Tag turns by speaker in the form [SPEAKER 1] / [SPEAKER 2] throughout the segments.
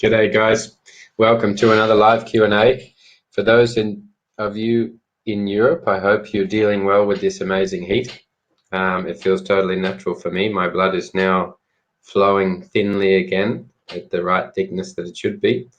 [SPEAKER 1] G'day guys, welcome to another live Q&A. For those of you in Europe, I hope you're dealing well with this amazing heat. It feels totally natural for me. My blood is now flowing thinly again at the right thickness that it should be.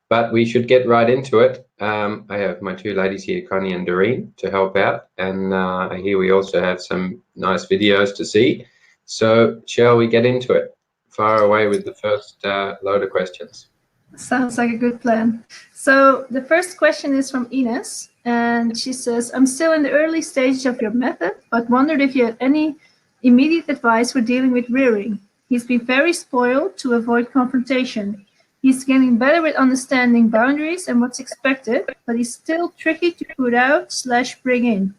[SPEAKER 1] But we should get right into it. I have my two ladies here, Connie and Doreen, to help out. And here we also have some nice videos to see. So shall we get into it? Fire away with the first load of questions.
[SPEAKER 2] Sounds like a good plan. So the first question is from Ines, and she says, I'm still in the early stages of your method, but wondered if you had any immediate advice for dealing with rearing. He's been very spoiled to avoid confrontation. He's getting better with understanding boundaries and what's expected, but he's still tricky to put out/bring in.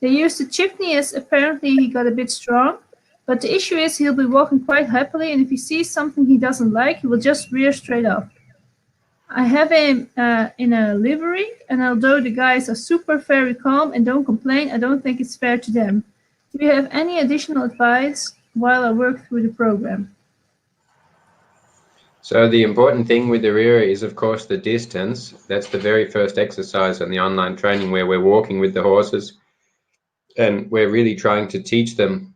[SPEAKER 2] They used the chimney as apparently he got a bit strong, but the issue is he'll be walking quite happily, and if he sees something he doesn't like, he will just rear straight off. I have him in a livery, and although the guys are super very calm and don't complain, I don't think it's fair to them. Do you have any additional advice while I work through the program?
[SPEAKER 1] So the important thing with the rear is, of course, the distance. That's the very first exercise on the online training where we're walking with the horses, and we're really trying to teach them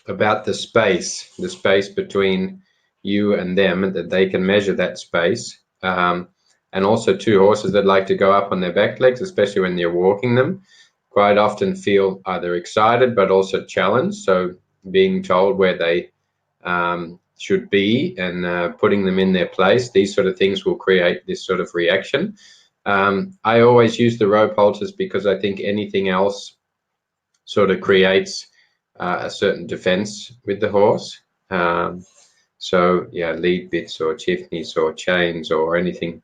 [SPEAKER 1] about the space between you and them, and that they can measure that space. And also two horses that like to go up on their back legs, especially when you're walking them, quite often feel either excited but also challenged. So being told where they should be and putting them in their place, these sort of things will create this sort of reaction. I always use the rope halters because I think anything else sort of creates a certain defense with the horse. So yeah, lead bits or chifneys or chains or anything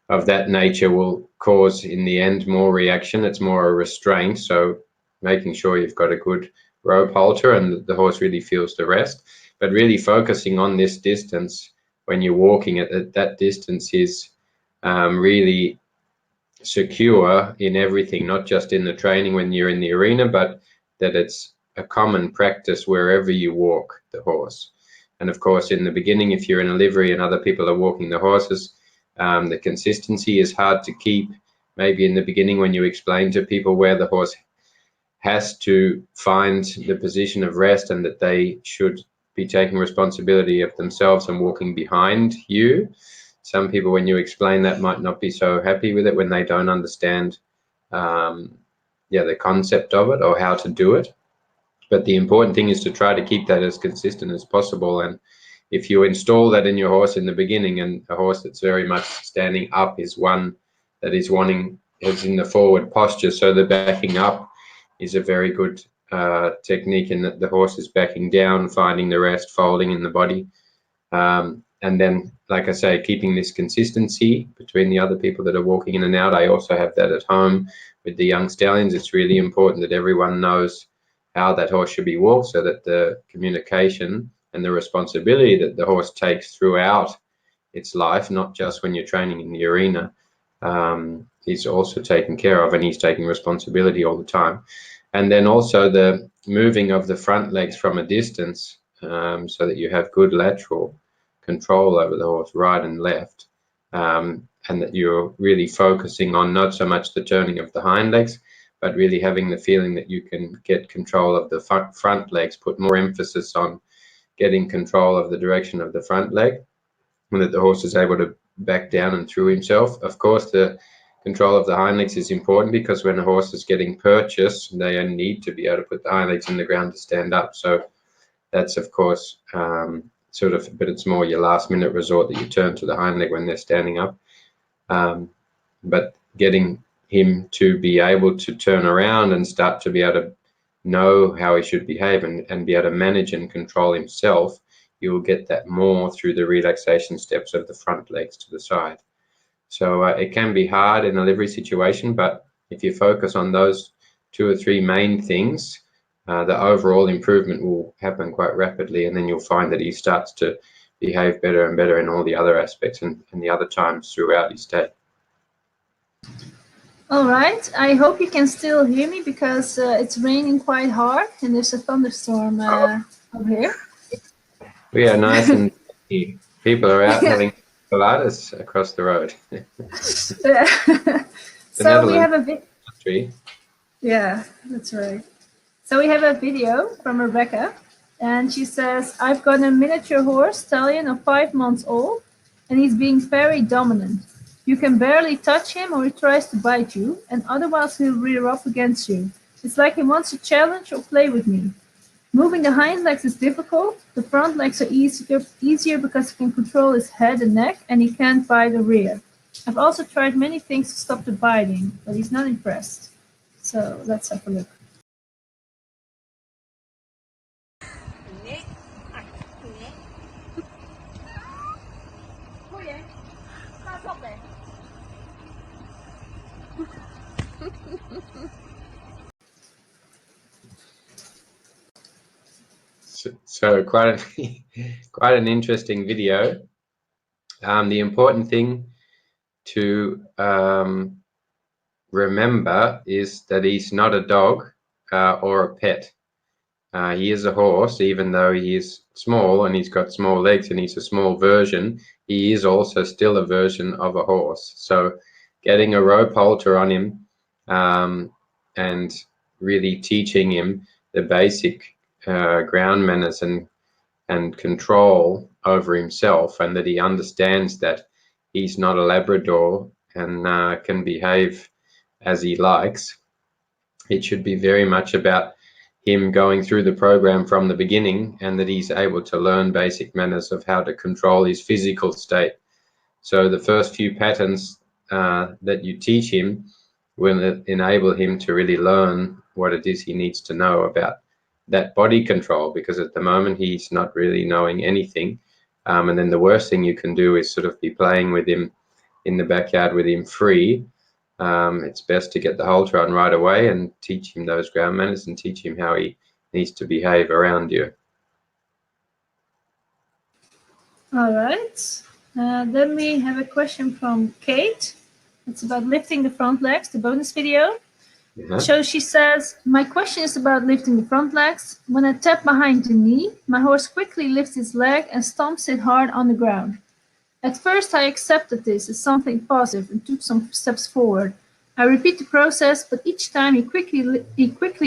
[SPEAKER 1] of that nature will cause in the end more reaction. It's more a restraint. So making sure you've got a good rope halter and the horse really feels the rest, but really focusing on this distance when you're walking at that distance is really secure in everything, not just in the training when you're in the arena, but that it's a common practice wherever you walk the horse. And of course, in the beginning, if you're in a livery and other people are walking the horses, the consistency is hard to keep. Maybe in the beginning when you explain to people where the horse has to find the position of rest and that they should be taking responsibility of themselves and walking behind you. Some people, when you explain that, might not be so happy with it when they don't understand the concept of it or how to do it. But the important thing is to try to keep that as consistent as possible. And if you install that in your horse in the beginning, and a horse that's very much standing up is one that is in the forward posture, so the backing up is a very good technique in that the horse is backing down, finding the rest, folding in the body. And then, like I say, keeping this consistency between the other people that are walking in and out. I also have that at home with the young stallions. It's really important that everyone knows how that horse should be walked, so that the communication and the responsibility that the horse takes throughout its life, not just when you're training in the arena, is also taken care of, and he's taking responsibility all the time. And then also the moving of the front legs from a distance, so that you have good lateral control over the horse, right and left, and that you're really focusing on not so much the turning of the hind legs, but really having the feeling that you can get control of the front legs, put more emphasis on getting control of the direction of the front leg, and that the horse is able to back down and through himself. Of course, the control of the hind legs is important because when a horse is getting purchased, they need to be able to put the hind legs in the ground to stand up. So that's, of course, but it's more your last minute resort that you turn to the hind leg when they're standing up. But getting him to be able to turn around and start to be able to know how he should behave and be able to manage and control himself, you will get that more through the relaxation steps of the front legs to the side. So it can be hard in a livery situation, but if you focus on those 2 or 3 main things, the overall improvement will happen quite rapidly, and then you'll find that he starts to behave better and better in all the other aspects and the other times throughout his day.
[SPEAKER 2] All right, I hope you can still hear me because it's raining quite hard and there's a thunderstorm over here.
[SPEAKER 1] We are nice and people are out having Pilates across the road.
[SPEAKER 2] So we have a
[SPEAKER 1] country.
[SPEAKER 2] Yeah, that's right. So we have a video from Rebecca, and she says, I've got a miniature horse stallion of 5 months old, and he's being very dominant. You can barely touch him or he tries to bite you, and otherwise he'll rear up against you. It's like he wants to challenge or play with me. Moving the hind legs is difficult. The front legs are easier because he can control his head and neck, and he can't bite or rear. I've also tried many things to stop the biting, but he's not impressed. So let's have a look.
[SPEAKER 1] So quite an interesting video. The important thing to remember is that he's not a dog or a pet. He is a horse, even though he is small and he's got small legs and he's a small version. He is also still a version of a horse. So getting a rope halter on him and really teaching him the basic ground manners and control over himself, and that he understands that he's not a Labrador and can behave as he likes. It should be very much about him going through the program from the beginning, and that he's able to learn basic manners of how to control his physical state. So the first few patterns that you teach him will enable him to really learn what it is he needs to know about that body control, because at the moment he's not really knowing anything. And then the worst thing you can do is sort of be playing with him in the backyard with him free. It's best to get the halter on right away and teach him those ground manners and teach him how he needs to behave around you.
[SPEAKER 2] All right. Then we have a question from Kate. It's about lifting the front legs, the bonus video. So she says, my question is about lifting the front legs. When I tap behind the knee, my horse quickly lifts its leg and stomps it hard on the ground. At first, I accepted this as something positive and took some steps forward. I repeat the process, but each time he quickly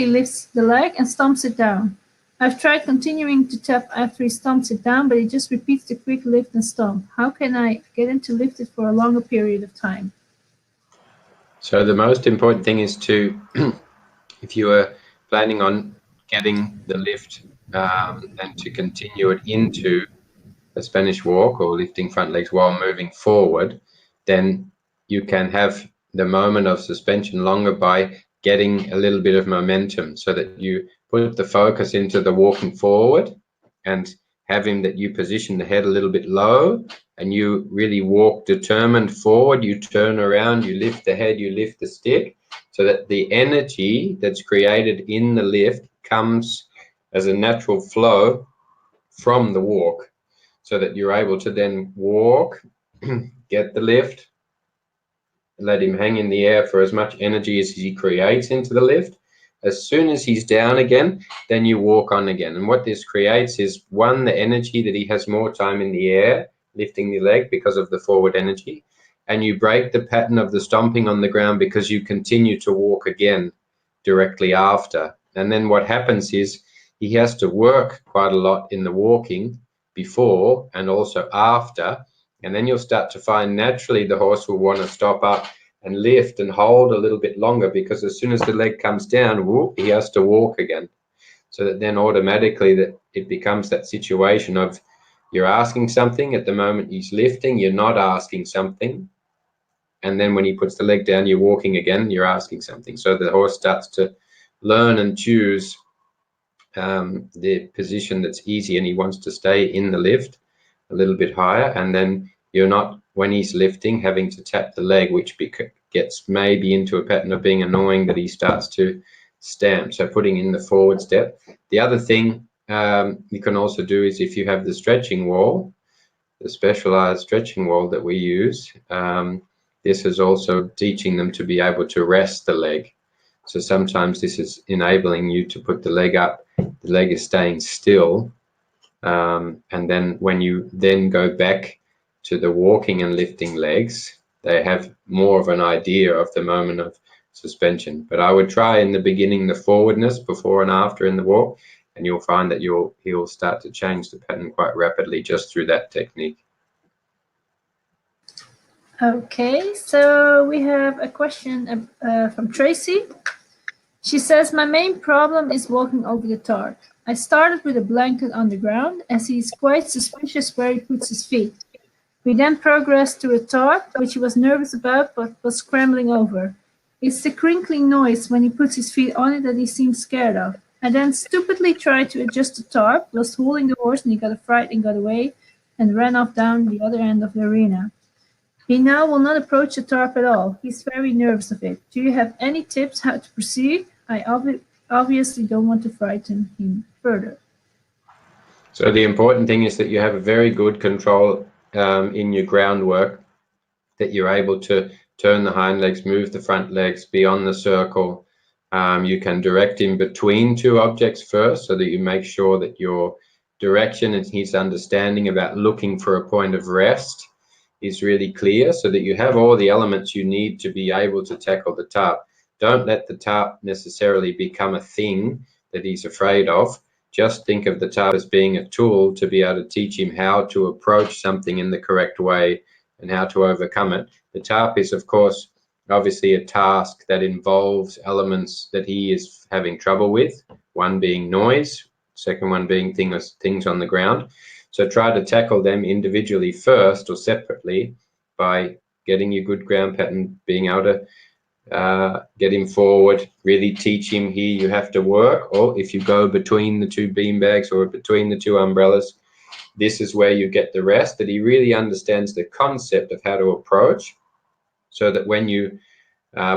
[SPEAKER 2] lifts the leg and stomps it down. I've tried continuing to tap after he stomps it down, but he just repeats the quick lift and stomp. How can I get him to lift it for a longer period of time?
[SPEAKER 1] So the most important thing is to, if you are planning on getting the lift and to continue it into a Spanish walk or lifting front legs while moving forward, then you can have the moment of suspension longer by getting a little bit of momentum, so that you put the focus into the walking forward and having that you position the head a little bit low and you really walk determined forward. You turn around, you lift the head, you lift the stick, so that the energy that's created in the lift comes as a natural flow from the walk, so that you're able to then walk, get the lift, let him hang in the air for as much energy as he creates into the lift. As soon as he's down again, then you walk on again. And what this creates is, one, the energy that he has more time in the air, lifting the leg because of the forward energy. And you break the pattern of the stomping on the ground because you continue to walk again directly after. And then what happens is he has to work quite a lot in the walking before and also after. And then you'll start to find naturally the horse will want to stop up and lift and hold a little bit longer, because as soon as the leg comes down, whoop, he has to walk again. So that then automatically that it becomes that situation of, you're asking something at the moment he's lifting, you're not asking something. And then when he puts the leg down, you're walking again, you're asking something. So the horse starts to learn and choose the position that's easy, and he wants to stay in the lift a little bit higher. And then you're not, when he's lifting, having to tap the leg, which gets maybe into a pattern of being annoying, that he starts to stamp. So putting in the forward step. The other thing you can also do is, if you have the stretching wall, the specialized stretching wall that we use, this is also teaching them to be able to rest the leg. So sometimes this is enabling you to put the leg up, the leg is staying still, and then when you then go back to the walking and lifting legs, they have more of an idea of the moment of suspension. But I would try in the beginning the forwardness before and after in the walk, and you'll find that he'll start to change the pattern quite rapidly just through that technique.
[SPEAKER 2] Okay, so we have a question from Tracy. She says, my main problem is walking over the tarp. I started with a blanket on the ground as he is quite suspicious where he puts his feet. We then progressed to a tarp, which he was nervous about but was scrambling over. It's the crinkling noise when he puts his feet on it that he seems scared of. I then stupidly tried to adjust the tarp, was holding the horse, and he got a fright and got away and ran off down the other end of the arena. He now will not approach the tarp at all. He's very nervous of it. Do you have any tips how to proceed? I obviously don't want to frighten him further.
[SPEAKER 1] So the important thing is that you have a very good control in your groundwork, that you're able to turn the hind legs, move the front legs, be on the circle. You can direct him between two objects first so that you make sure that your direction and his understanding about looking for a point of rest is really clear, so that you have all the elements you need to be able to tackle the tarp. Don't let the tarp necessarily become a thing that he's afraid of. Just think of the tarp as being a tool to be able to teach him how to approach something in the correct way and how to overcome it. The tarp is, of course, obviously a task that involves elements that he is having trouble with, one being noise, second one being things on the ground. So try to tackle them individually first or separately by getting your good ground pattern, being able to get him forward, really teach him here you have to work, or if you go between the two beanbags or between the two umbrellas, this is where you get the rest, that he really understands the concept of how to approach, so that when you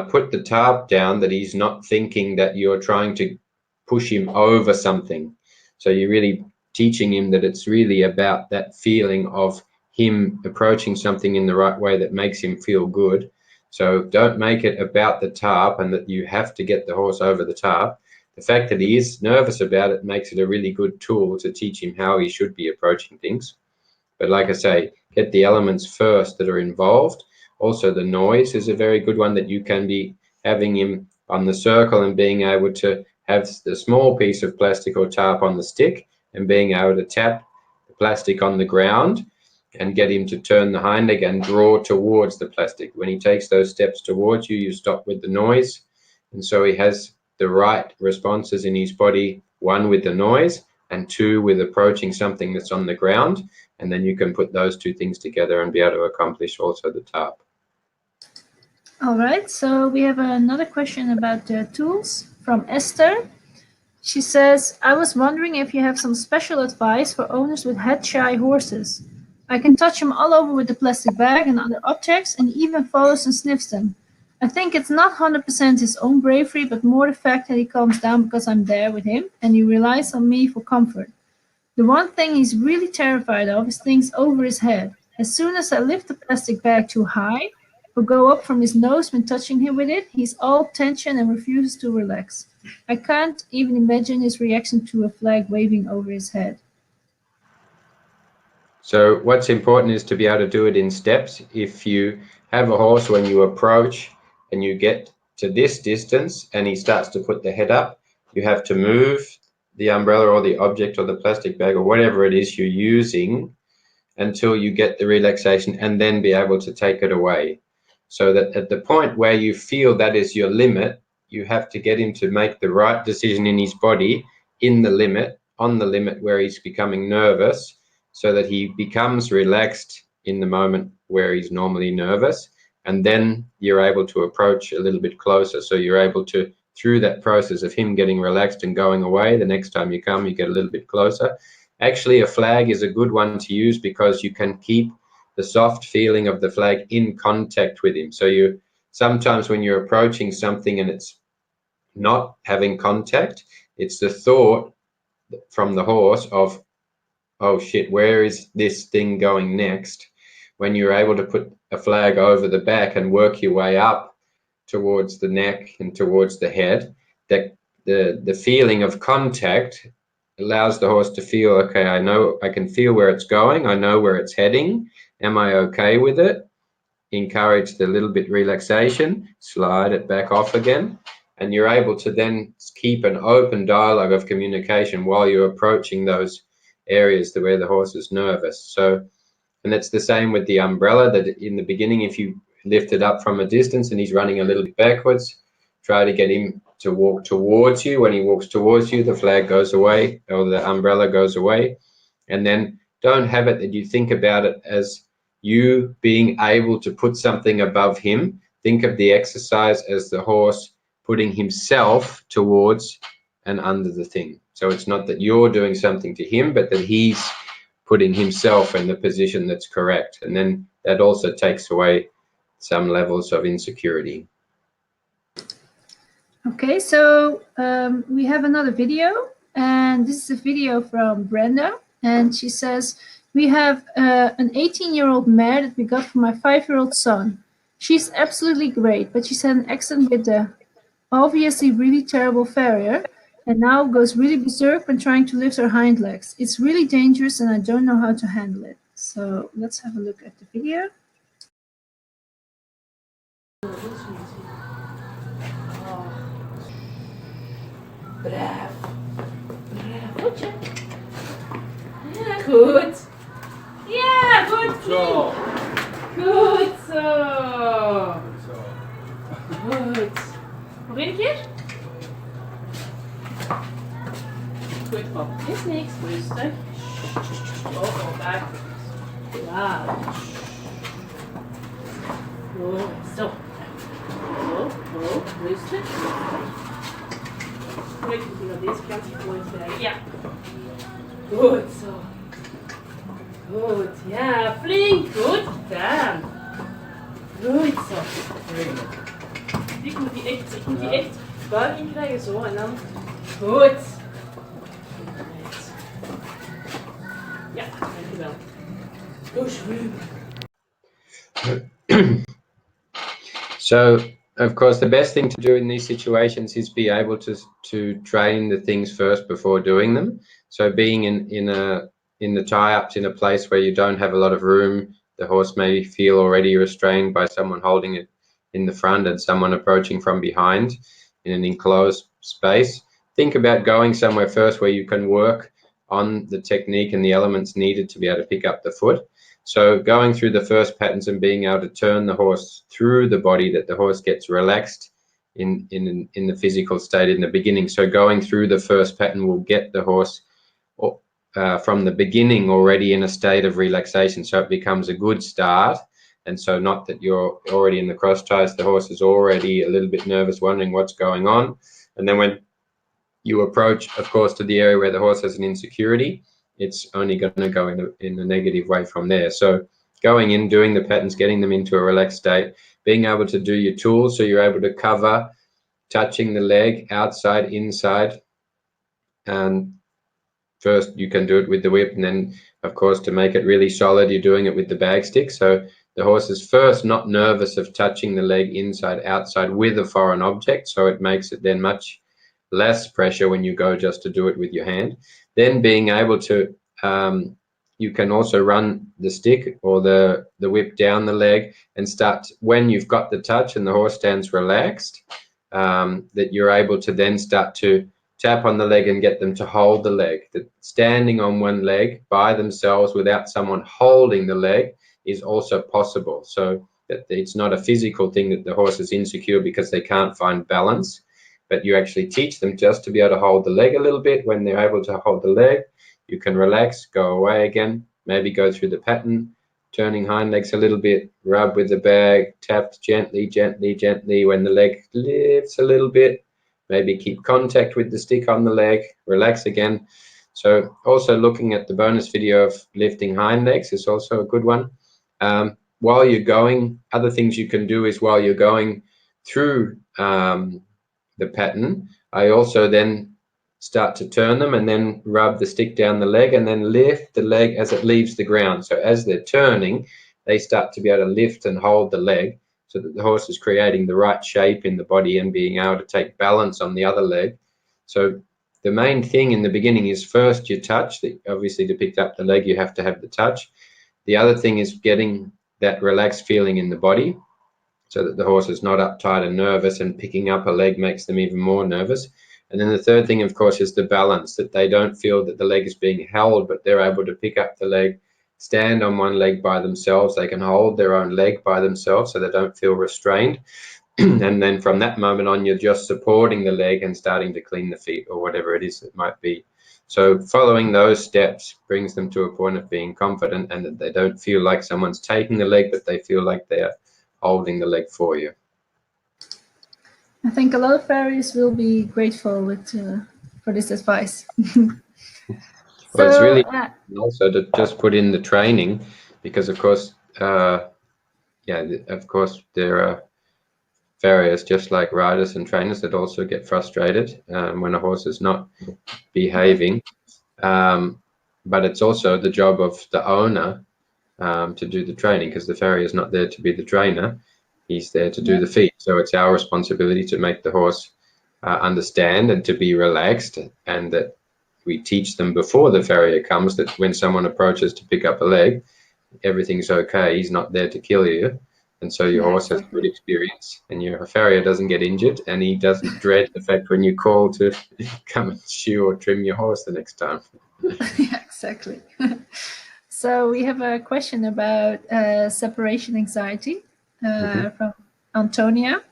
[SPEAKER 1] put the tarp down, that he's not thinking that you're trying to push him over something. So you're really teaching him that it's really about that feeling of him approaching something in the right way that makes him feel good. So don't make it about the tarp and that you have to get the horse over the tarp. The fact that he is nervous about it makes it a really good tool to teach him how he should be approaching things. But like I say, get the elements first that are involved. Also, the noise is a very good one, that you can be having him on the circle and being able to have the small piece of plastic or tarp on the stick and being able to tap the plastic on the ground and get him to turn the hind leg and draw towards the plastic. When he takes those steps towards you, you stop with the noise. And so he has the right responses in his body, one with the noise and two with approaching something that's on the ground. And then you can put those two things together and be able to accomplish also the tarp.
[SPEAKER 2] All right, so we have another question about the tools from Esther. She says, I was wondering if you have some special advice for owners with head-shy horses. I can touch them all over with the plastic bag and other objects, and he even follows and sniffs them. I think it's not 100% his own bravery, but more the fact that he calms down because I'm there with him, and he relies on me for comfort. The one thing he's really terrified of is things over his head. As soon as I lift the plastic bag too high, or go up from his nose when touching him with it, he's all tension and refuses to relax. I can't even imagine his reaction to a flag waving over his head.
[SPEAKER 1] So what's important is to be able to do it in steps. If you have a horse, when you approach and you get to this distance and he starts to put the head up, you have to move the umbrella or the object or the plastic bag or whatever it is you're using until you get the relaxation, and then be able to take it away. So that at the point where you feel that is your limit, you have to get him to make the right decision in his body in the limit, on the limit where he's becoming nervous, so that he becomes relaxed in the moment where he's normally nervous. And then you're able to approach a little bit closer. So you're able to, through that process of him getting relaxed and going away, the next time you come, you get a little bit closer. Actually, a flag is a good one to use because you can keep the soft feeling of the flag in contact with him. So you sometimes when you're approaching something and it's not having contact, it's the thought from the horse of, oh shit, where is this thing going next? When you're able to put a flag over the back and work your way up towards the neck and towards the head, that the feeling of contact allows the horse to feel, okay, I know I can feel where it's going, I know where it's heading, Am I okay with it? Encourage the little bit relaxation, slide it back off again, and you're able to then keep an open dialogue of communication while you're approaching those areas where the horse is nervous. So, and it's the same with the umbrella, that in the beginning, if you lift it up from a distance and he's running a little bit backwards, try to get him to walk towards you. When he walks towards you, the flag goes away or the umbrella goes away. And then don't have it that you think about it as you being able to put something above him. Think of the exercise as the horse putting himself towards and under the thing. So it's not that you're doing something to him, but that he's putting himself in the position that's correct. And then that also takes away some levels of insecurity.
[SPEAKER 2] Okay, so we have another video, and this is a video from Brenda, and she says, we have an 18-year-old mare that we got from my 5-year-old son. She's absolutely great, but she's had an accident with the obviously really terrible farrier, and now goes really berserk when trying to lift her hind legs. It's really dangerous, and I don't know how to handle it. So let's have a look at the video.
[SPEAKER 3] Braaf. Goedje. Ja, goed. Ja, goed. Zo. Goed zo. Goed. Nog een keer? Goed, pap. Is niks. Rustig. Oh, daar. Ja. Goed. Zo. Zo. Rustig. Ik moet naar deze kant gegooid krijgen. Ja. Goed zo. Goed. Ja, flink. Goed gedaan. Goed zo. Ik moet die echt buik in krijgen, zo en dan. Goed. Ja, dankjewel. Goed.
[SPEAKER 1] So, of course, the best thing to do in these situations is be able to train the things first before doing them. So, being in the tie-ups in a place where you don't have a lot of room, the horse may feel already restrained by someone holding it in the front and someone approaching from behind in an enclosed space. Think about going somewhere first where you can work on the technique and the elements needed to be able to pick up the foot. So going through the first patterns and being able to turn the horse through the body, that the horse gets relaxed in the physical state in the beginning. So going through the first pattern will get the horse from the beginning already in a state of relaxation. So it becomes a good start. And so not that you're already in the cross ties, the horse is already a little bit nervous, wondering what's going on. And then when you approach, of course, to the area where the horse has an insecurity, it's only going to go in a negative way from there. So going in, doing the patterns, getting them into a relaxed state, being able to do your tools, so you're able to cover, touching the leg, outside, inside. And first you can do it with the whip, and then, of course, to make it really solid, you're doing it with the bag stick. So the horse is first not nervous of touching the leg inside, outside with a foreign object. So it makes it then much less pressure when you go just to do it with your hand. Then being able to, you can also run the stick or the whip down the leg and start, when you've got the touch and the horse stands relaxed, that you're able to then start to tap on the leg and get them to hold the leg. That standing on one leg by themselves without someone holding the leg is also possible. So that it's not a physical thing that the horse is insecure because they can't find balance, but you actually teach them just to be able to hold the leg a little bit. When they're able to hold the leg, you can relax, go away again, maybe go through the pattern, turning hind legs a little bit, rub with the bag, tap gently, gently, gently. When the leg lifts a little bit, maybe keep contact with the stick on the leg, relax again. So also looking at the bonus video of lifting hind legs is also a good one. While you're going, other things you can do is while you're going through the pattern, I also then start to turn them and then rub the stick down the leg and then lift the leg as it leaves the ground. So as they're turning, they start to be able to lift and hold the leg so that the horse is creating the right shape in the body and being able to take balance on the other leg. So the main thing in the beginning is first you touch. Obviously, to pick up the leg, you have to have the touch. The other thing is getting that relaxed feeling in the body so that the horse is not uptight and nervous, and picking up a leg makes them even more nervous. And then the third thing, of course, is the balance, that they don't feel that the leg is being held, but they're able to pick up the leg, stand on one leg by themselves. They can hold their own leg by themselves so they don't feel restrained. And then from that moment on, you're just supporting the leg and starting to clean the feet or whatever it is it might be. So following those steps brings them to a point of being confident, and that they don't feel like someone's taking the leg, but they feel like they're holding the leg for you.
[SPEAKER 2] I think a lot of farriers will be grateful for this advice.
[SPEAKER 1] Well, it's really also to just put in the training, because of course, of course, there are farriers just like riders and trainers that also get frustrated when a horse is not behaving. But it's also the job of the owner to do the training, because the farrier is not there to be the trainer. He's there to do the feed. So it's our responsibility to make the horse understand and to be relaxed, and that we teach them before the farrier comes that when someone approaches to pick up a leg, everything's okay. He's not there to kill you. And so your horse has a good experience, and your farrier doesn't get injured, and he doesn't dread the fact when you call to come and shoe or trim your horse the next time.
[SPEAKER 2] Yeah, exactly. So we have a question about separation anxiety from Antonia.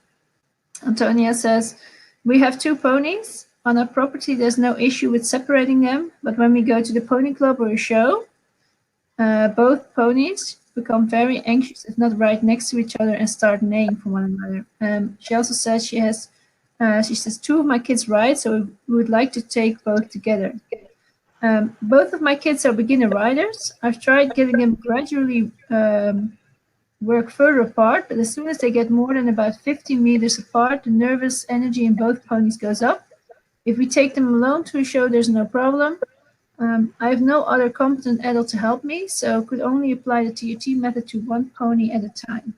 [SPEAKER 2] Antonia says, we have 2 ponies. On our property, there's no issue with separating them, but when we go to the pony club or a show, both ponies become very anxious if not right next to each other and start neighing for one another. She also says she says 2 of my kids ride, so we would like to take both together. Both of my kids are beginner riders. I've tried getting them gradually work further apart, but as soon as they get more than about 50 meters apart, the nervous energy in both ponies goes up. If we take them alone to a show, there's no problem. I have no other competent adult to help me, so could only apply the TRT method to 1 pony at a time.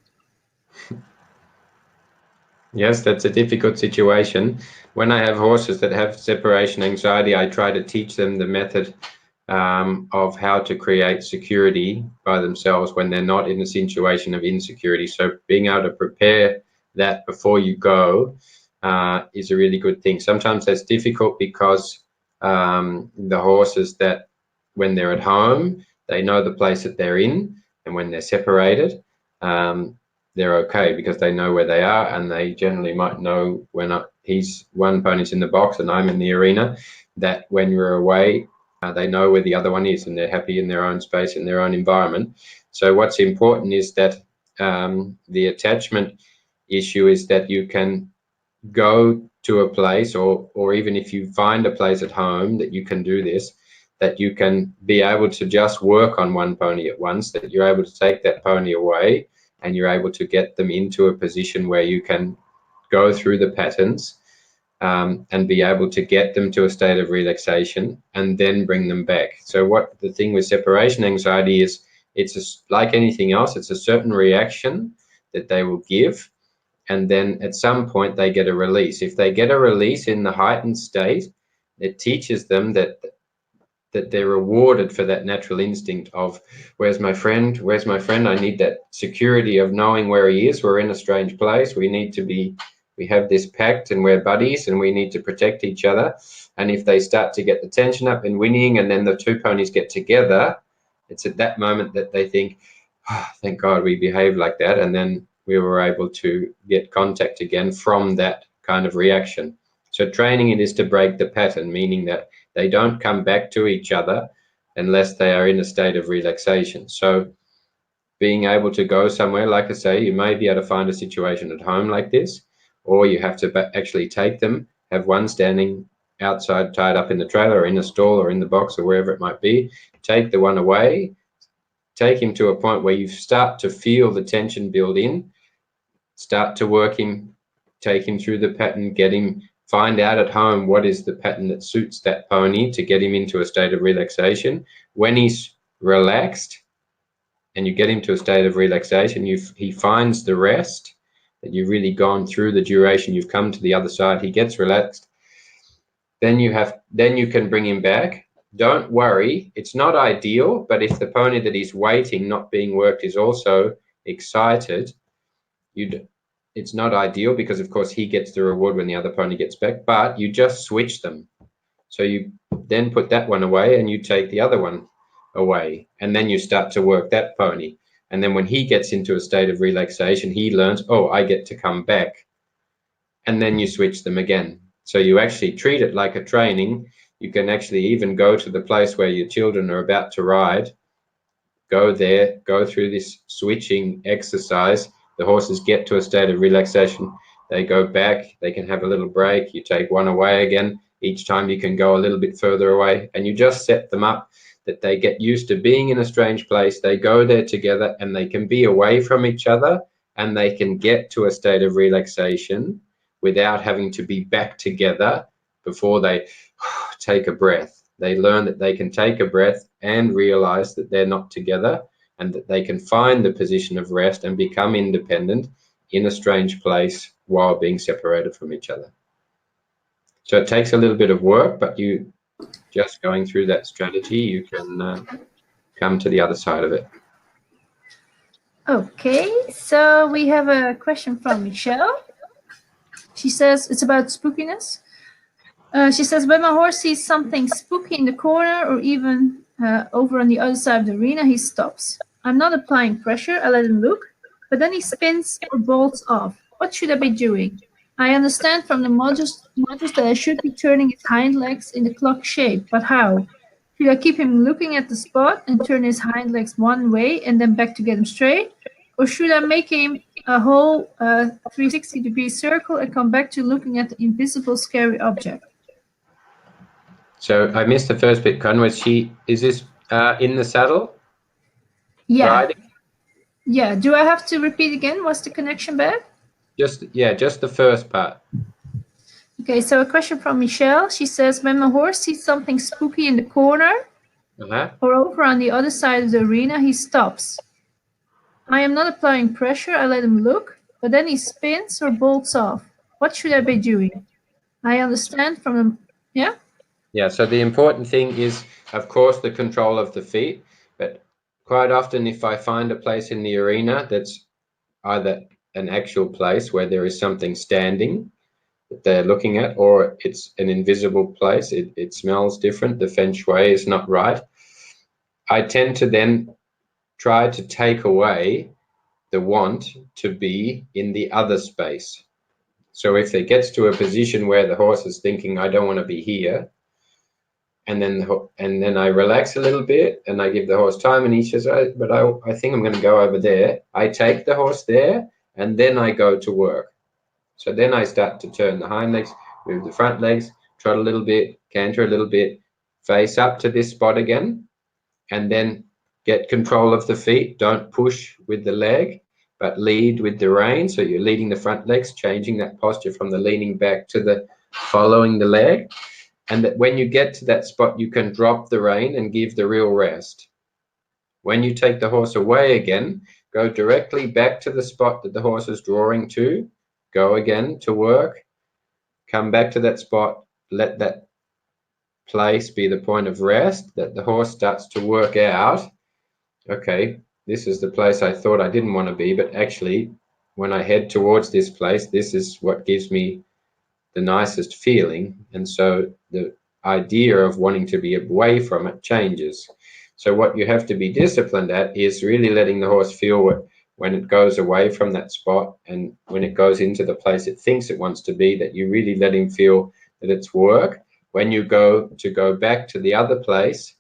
[SPEAKER 1] Yes, that's a difficult situation. When I have horses that have separation anxiety, I try to teach them the method of how to create security by themselves when they're not in a situation of insecurity. So being able to prepare that before you go is a really good thing. Sometimes that's difficult because the horses that when they're at home, they know the place that they're in, and when they're separated, they're okay because they know where they are, and they generally might know when he's one pony's in the box and I'm in the arena, that when we're away, they know where the other one is, and they're happy in their own space, in their own environment. So what's important is that the attachment issue is that you can go to a place, or even if you find a place at home that you can do this, that you can be able to just work on one pony at once, that you're able to take that pony away and you're able to get them into a position where you can go through the patterns and be able to get them to a state of relaxation and then bring them back. So what the thing with separation anxiety is, it's like anything else, it's a certain reaction that they will give, and then at some point they get a release. If they get a release in the heightened state, it teaches them that they're rewarded for that natural instinct of, where's my friend? Where's my friend? I need that security of knowing where he is. We're in a strange place. We have this pact and we're buddies and we need to protect each other. And if they start to get the tension up and whinnying, and then the 2 ponies get together, it's at that moment that they think, oh, thank God we behaved like that. And then we were able to get contact again from that kind of reaction. So training it is to break the pattern, meaning that they don't come back to each other unless they are in a state of relaxation. So being able to go somewhere, like I say, you may be able to find a situation at home like this, or you have to actually take them, have one standing outside tied up in the trailer or in a stall or in the box or wherever it might be, take the one away, take him to a point where you start to feel the tension build in, start to work him, take him through the pattern, get him, find out at home what is the pattern that suits that pony to get him into a state of relaxation. When he's relaxed and you get him to a state of relaxation, he finds the rest, that you've really gone through the duration, you've come to the other side, he gets relaxed, then you can bring him back don't worry, it's not ideal, but if the pony that is waiting, not being worked, is also excited, it's not ideal because, of course, he gets the reward when the other pony gets back, but you just switch them. So you then put that one away and you take the other one away, and then you start to work that pony. And then when he gets into a state of relaxation, he learns, oh, I get to come back. And then you switch them again. So you actually treat it like a training. You can actually even go to the place where your children are about to ride, go there, go through this switching exercise. The horses get to a state of relaxation. They go back, they can have a little break. You take one away again. Each time you can go a little bit further away, and you just set them up that they get used to being in a strange place. They go there together and they can be away from each other, and they can get to a state of relaxation without having to be back together before they take a breath. They learn that they can take a breath and realize that they're not together, and that they can find the position of rest and become independent in a strange place while being separated from each other. So it takes a little bit of work, but you just going through that strategy, you can come to the other side of it.
[SPEAKER 2] Okay, so we have a question from Michelle. She says it's about spookiness. She says, when my horse sees something spooky in the corner or even over on the other side of the arena, he stops. I'm not applying pressure, I let him look, but then he spins or bolts off. What should I be doing? I understand from the modules that I should be turning his hind legs in the clock shape, but how? Should I keep him looking at the spot and turn his hind legs one way and then back to get him straight? Or should I make him a whole 360-degree circle and come back to looking at the invisible scary object?
[SPEAKER 1] So I missed the first bit, Con. Is this in the saddle?
[SPEAKER 2] Yeah.
[SPEAKER 1] Riding?
[SPEAKER 2] Yeah. Do I have to repeat again? Was the connection bad?
[SPEAKER 1] Just the first part.
[SPEAKER 2] Okay, so a question from Michelle. She says, when my horse sees something spooky in the corner or over on the other side of the arena, he stops. I am not applying pressure, I let him look, but then he spins or bolts off. What should I be doing? I understand from the... Yeah?
[SPEAKER 1] Yeah, so the important thing is, of course, the control of the feet, but quite often if I find a place in the arena that's either an actual place where there is something standing that they're looking at, or it's an invisible place, it smells different, the feng shui is not right, I tend to then try to take away the want to be in the other space. So if it gets to a position where the horse is thinking, I don't want to be here, and then I relax a little bit and I give the horse time, and he says, I think I'm going to go over there. I take the horse there and then I go to work. So then I start to turn the hind legs, move the front legs, trot a little bit, canter a little bit, face up to this spot again, and then get control of the feet. Don't push with the leg, but lead with the rein. So you're leading the front legs, changing that posture from the leaning back to the following the leg. And that when you get to that spot, you can drop the rein and give the real rest. When you take the horse away again, go directly back to the spot that the horse is drawing to, go again to work, come back to that spot, let that place be the point of rest, that the horse starts to work out, okay, this is the place I thought I didn't want to be, but actually when I head towards this place, this is what gives me the nicest feeling. And so the idea of wanting to be away from it changes. So what you have to be disciplined at is really letting the horse feel when it goes away from that spot, and when it goes into the place it thinks it wants to be, that you really let him feel that it's work. When you go back to the other place,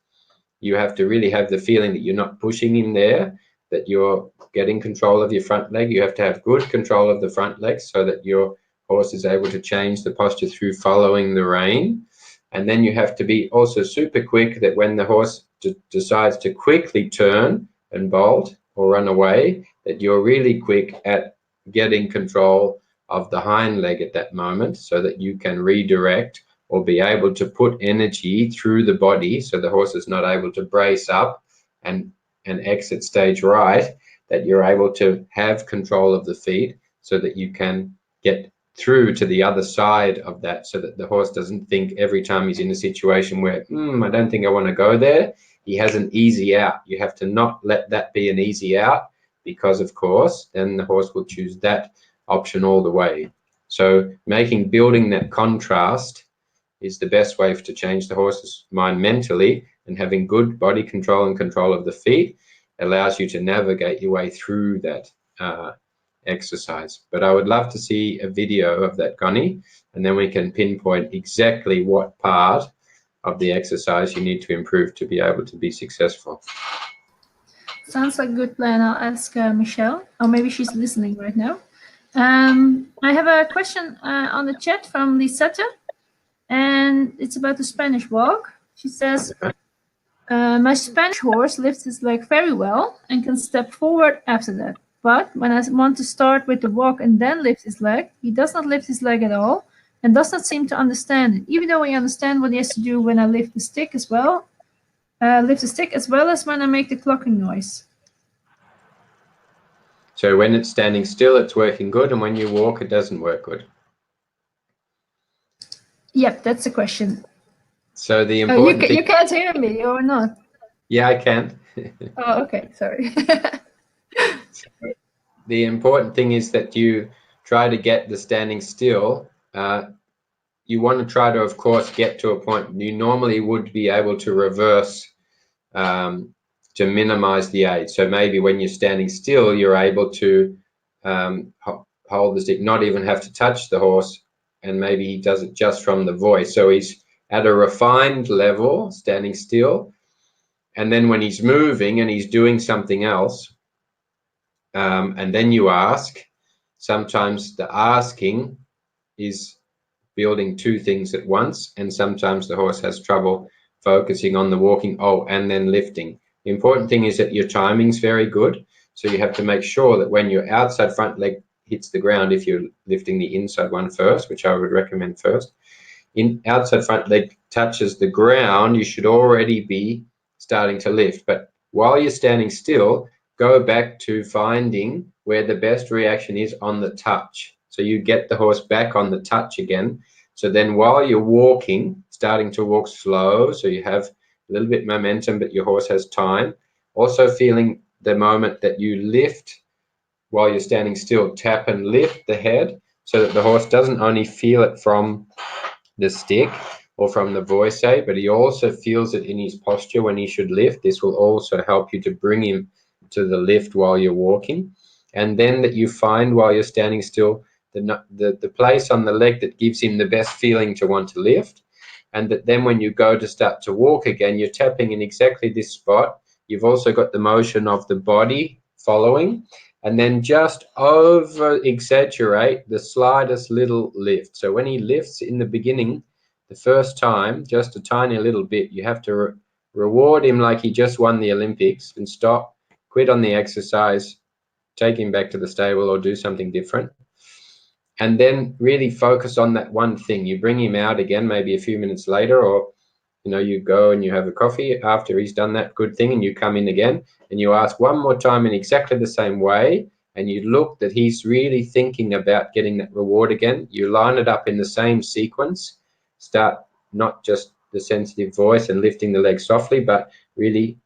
[SPEAKER 1] you have to really have the feeling that you're not pushing him there, that you're getting control of your front leg. You have to have good control of the front leg so that your horse is able to change the posture through following the rein. And then you have to be also super quick, that when the horse decides to quickly turn and bolt or run away, that you're really quick at getting control of the hind leg at that moment, so that you can redirect or be able to put energy through the body, so the horse is not able to brace up and exit stage right, that you're able to have control of the feet so that you can get through to the other side of that, so that the horse doesn't think every time he's in a situation where, I don't think I want to go there, he has an easy out. You have to not let that be an easy out, because of course, then the horse will choose that option all the way. So building that contrast is the best way to change the horse's mind mentally, and having good body control and control of the feet allows you to navigate your way through that exercise. But I would love to see a video of that, Connie, and then we can pinpoint exactly what part of the exercise you need to improve to be able to be successful.
[SPEAKER 2] Sounds like a good plan. I'll ask Michelle, or maybe she's listening right now. I have a question on the chat from Lisetta, and it's about the Spanish walk. She says, my Spanish horse lifts his leg very well and can step forward after that. But when I want to start with the walk and then lift his leg, he does not lift his leg at all and does not seem to understand it, even though he understands what he has to do when I lift the stick as well. As when I make the clocking noise.
[SPEAKER 1] So when it's standing still, it's working good, and when you walk, it doesn't work good.
[SPEAKER 2] Yep, that's the question.
[SPEAKER 1] So the important thing...
[SPEAKER 2] You can't hear me, or not?
[SPEAKER 1] Yeah, I can.
[SPEAKER 2] Oh, okay, sorry.
[SPEAKER 1] The important thing is that you try to get the standing still. You want to try to, of course, get to a point you normally would be able to reverse to minimize the aid. So maybe when you're standing still, you're able to hold the stick, not even have to touch the horse, and maybe he does it just from the voice. So he's at a refined level, standing still, and then when he's moving and he's doing something else, and then you ask, sometimes the asking is building two things at once, and sometimes the horse has trouble focusing on the walking, and then lifting. The important thing is that your timing's very good, so you have to make sure that when your outside front leg hits the ground, if you're lifting the inside one first, which I would recommend first, outside front leg touches the ground, you should already be starting to lift. But while you're standing still, go back to finding where the best reaction is on the touch. So you get the horse back on the touch again. So then while you're walking, starting to walk slow, so you have a little bit momentum, but your horse has time. Also feeling the moment that you lift while you're standing still, tap and lift the head, so that the horse doesn't only feel it from the stick or from the voice aid, but he also feels it in his posture when he should lift. This will also help you to bring him to the lift while you're walking. And then that you find while you're standing still the place on the leg that gives him the best feeling to want to lift, and that then when you go to start to walk again, you're tapping in exactly this spot. You've also got the motion of the body following, and then just over exaggerate the slightest little lift. So when he lifts in the beginning, the first time, just a tiny little bit, you have to reward him like he just won the Olympics, and stop, quit on the exercise, take him back to the stable or do something different. And then really focus on that one thing. You bring him out again, maybe a few minutes later, or you go and you have a coffee after he's done that good thing, and you come in again and you ask one more time in exactly the same way, and you look that he's really thinking about getting that reward again. You line it up in the same sequence. Start not just the sensitive voice and lifting the leg softly, but really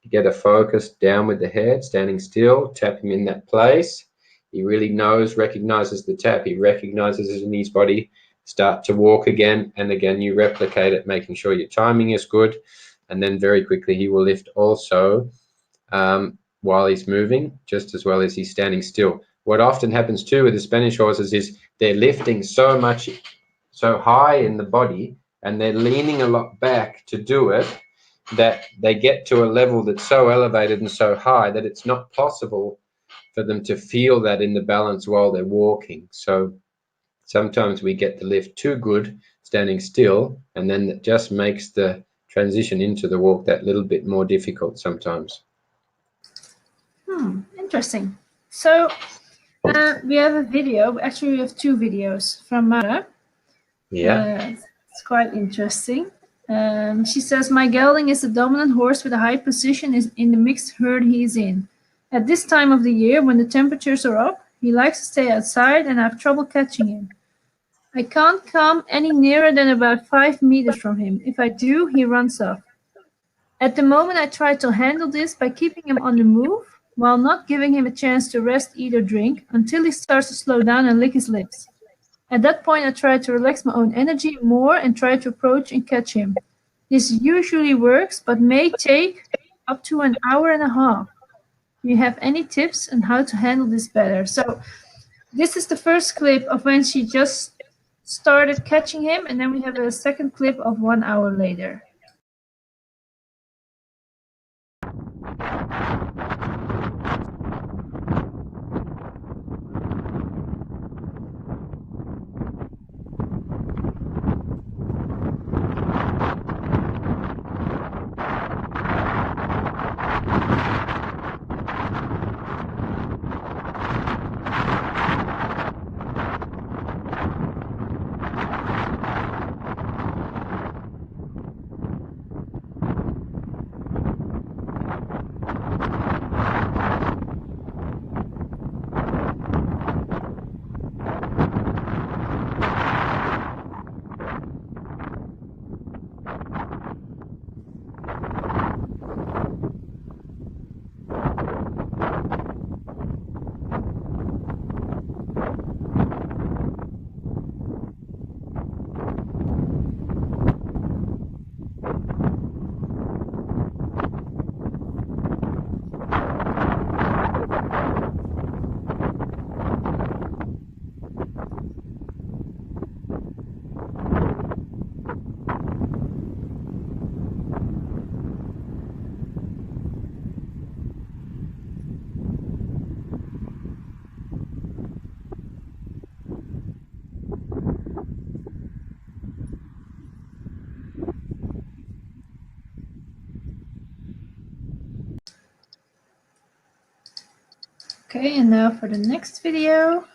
[SPEAKER 1] get a focus down with the head, standing still, tap him in that place. He really recognizes the tap. He recognizes it in his body. Start to walk again, and again you replicate it, making sure your timing is good, and then very quickly he will lift also while he's moving, just as well as he's standing still. What often happens too with the Spanish horses is they're lifting so high in the body, and they're leaning a lot back to do it, that they get to a level that's so elevated and so high that it's not possible for them to feel that in the balance while they're walking. So sometimes we get the lift too good standing still, and then that just makes the transition into the walk that little bit more difficult sometimes.
[SPEAKER 2] Interesting. So we have a video. Actually, we have two videos from Mara.
[SPEAKER 1] Yeah.
[SPEAKER 2] It's quite interesting. She says, my gelding is a dominant horse with a high position in the mixed herd he is in. At this time of the year, when the temperatures are up, he likes to stay outside, and I have trouble catching him. I can't come any nearer than about 5 meters from him. If I do, he runs off. At the moment, I try to handle this by keeping him on the move, while not giving him a chance to rest, eat, or drink, until he starts to slow down and lick his lips. At that point, I try to relax my own energy more and try to approach and catch him. This usually works, but may take up to an hour and a half. Do you have any tips on how to handle this better? So this is the first clip of when she just started catching him, and then we have a second clip of 1 hour later. Okay, and now for the next video.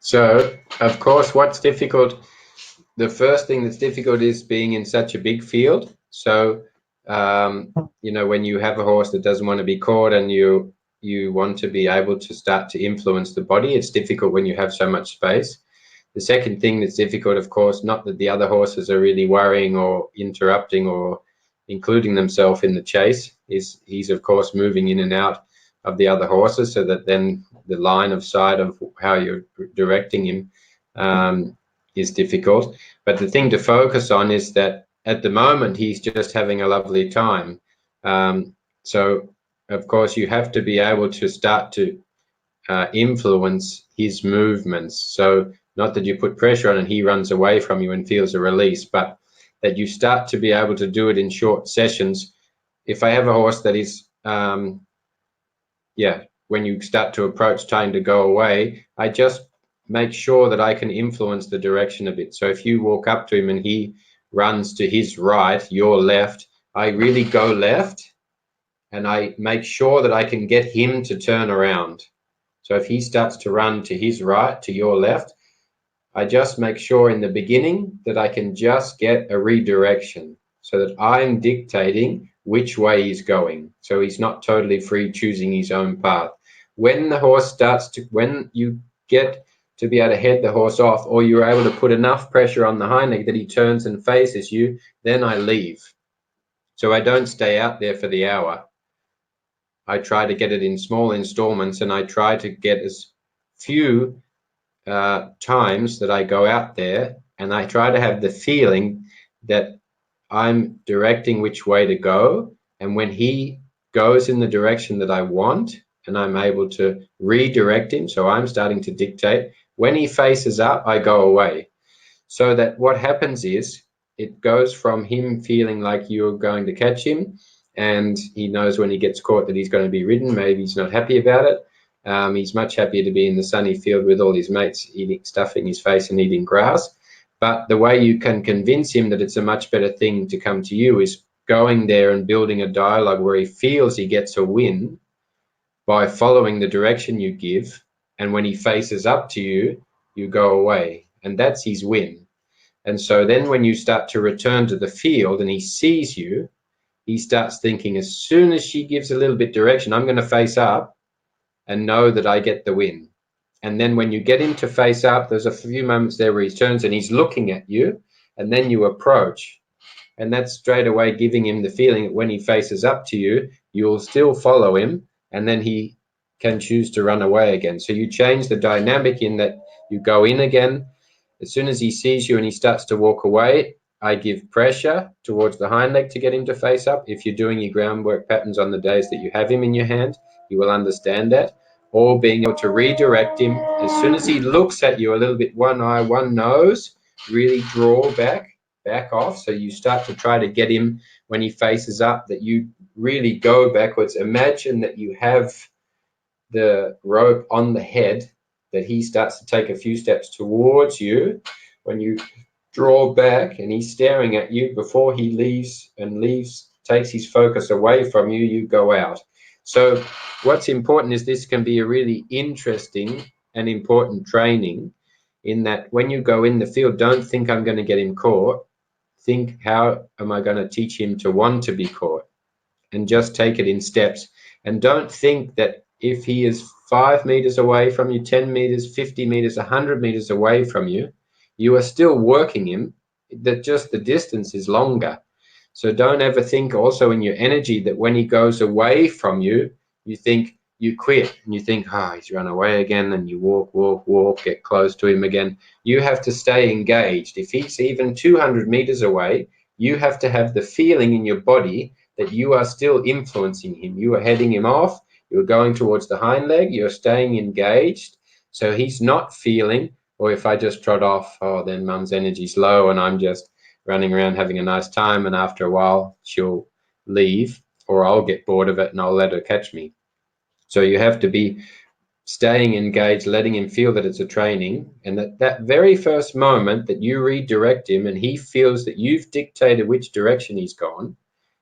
[SPEAKER 1] So, of course, what's difficult, the first thing that's difficult is being in such a big field. So, you know, when you have a horse that doesn't want to be caught and you want to be able to start to influence the body, it's difficult when you have so much space. The second thing that's difficult, of course, not that the other horses are really worrying or interrupting or including themselves in the chase, is he's, of course, moving in and out of the other horses, so that then the line of sight of how you're directing him is difficult. But the thing to focus on is that at the moment he's just having a lovely time. So, of course, you have to be able to start to influence his movements. So not that you put pressure on and he runs away from you and feels a release, but that you start to be able to do it in short sessions. If I have a horse that is, when you start to approach trying to go away, I just make sure that I can influence the direction a bit. So if you walk up to him and he runs to his right, your left, I really go left and I make sure that I can get him to turn around. So if he starts to run to his right, to your left, I just make sure in the beginning that I can just get a redirection so that I'm dictating which way he's going. So he's not totally free choosing his own path. When the horse starts to, when you get to be able to head the horse off, or you're able to put enough pressure on the hind leg that he turns and faces you, then I leave. So I don't stay out there for the hour. I try to get it in small installments, and I try to get as few times that I go out there, and I try to have the feeling that I'm directing which way to go, and when he goes in the direction that I want and I'm able to redirect him, so I'm starting to dictate, when he faces up I go away. So that what happens is it goes from him feeling like you're going to catch him, and he knows when he gets caught that he's going to be ridden. Maybe he's not happy about it. He's much happier to be in the sunny field with all his mates eating, stuffing his face and eating grass. But the way you can convince him that it's a much better thing to come to you is going there and building a dialogue where he feels he gets a win by following the direction you give. And when he faces up to you, you go away. And that's his win. And so then when you start to return to the field and he sees you, he starts thinking, as soon as she gives a little bit direction, I'm going to face up and know that I get the win. And then when you get him to face up, there's a few moments there where he turns and he's looking at you, and then you approach. And that's straight away giving him the feeling that when he faces up to you, you'll still follow him, and then he can choose to run away again. So you change the dynamic in that you go in again. As soon as he sees you and he starts to walk away, I give pressure towards the hind leg to get him to face up. If you're doing your groundwork patterns on the days that you have him in your hand, you will understand that. Or being able to redirect him. As soon as he looks at you a little bit, one eye, one nose, really draw back off. So you start to try to get him when he faces up, that you really go backwards. Imagine that you have the rope on the head, that he starts to take a few steps towards you. When you draw back and he's staring at you, before he leaves, takes his focus away from you, you go out. So what's important is this can be a really interesting and important training, in that when you go in the field, don't think I'm going to get him caught. Think, how am I going to teach him to want to be caught? And just take it in steps. And don't think that if he is 5 meters away from you, 10 meters, 50 meters, 100 meters away from you, you are still working him, that just the distance is longer. So don't ever think also in your energy that when he goes away from you, you think you quit and you think, he's run away again, and you walk, get close to him again. You have to stay engaged. If he's even 200 meters away, you have to have the feeling in your body that you are still influencing him. You are heading him off. You're going towards the hind leg. You're staying engaged. So he's not feeling, or if I just trot off, then mum's energy's low and I'm just running around having a nice time, and after a while she'll leave, or I'll get bored of it and I'll let her catch me. So you have to be staying engaged, letting him feel that it's a training, and that very first moment that you redirect him and he feels that you've dictated which direction he's gone,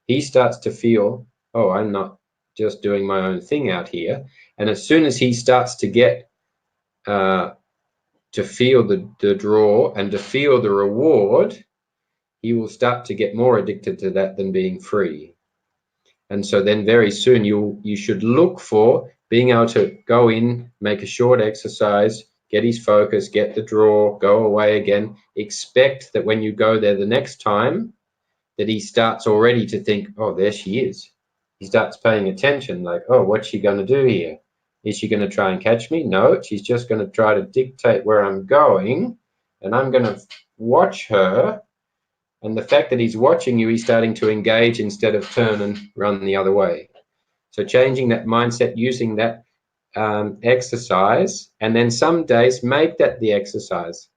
[SPEAKER 1] he starts to feel, I'm not just doing my own thing out here. And as soon as he starts to get to feel the draw and to feel the reward, he will start to get more addicted to that than being free. And so then very soon you should look for being able to go in, make a short exercise, get his focus, get the draw, go away again. Expect that when you go there the next time, that he starts already to think, there she is. He starts paying attention, like, what's she going to do here? Is she going to try and catch me? No, she's just going to try to dictate where I'm going, and I'm going to watch her. And the fact that he's watching you, he's starting to engage instead of turn and run the other way. So changing that mindset, using that exercise, and then some days make that the exercise,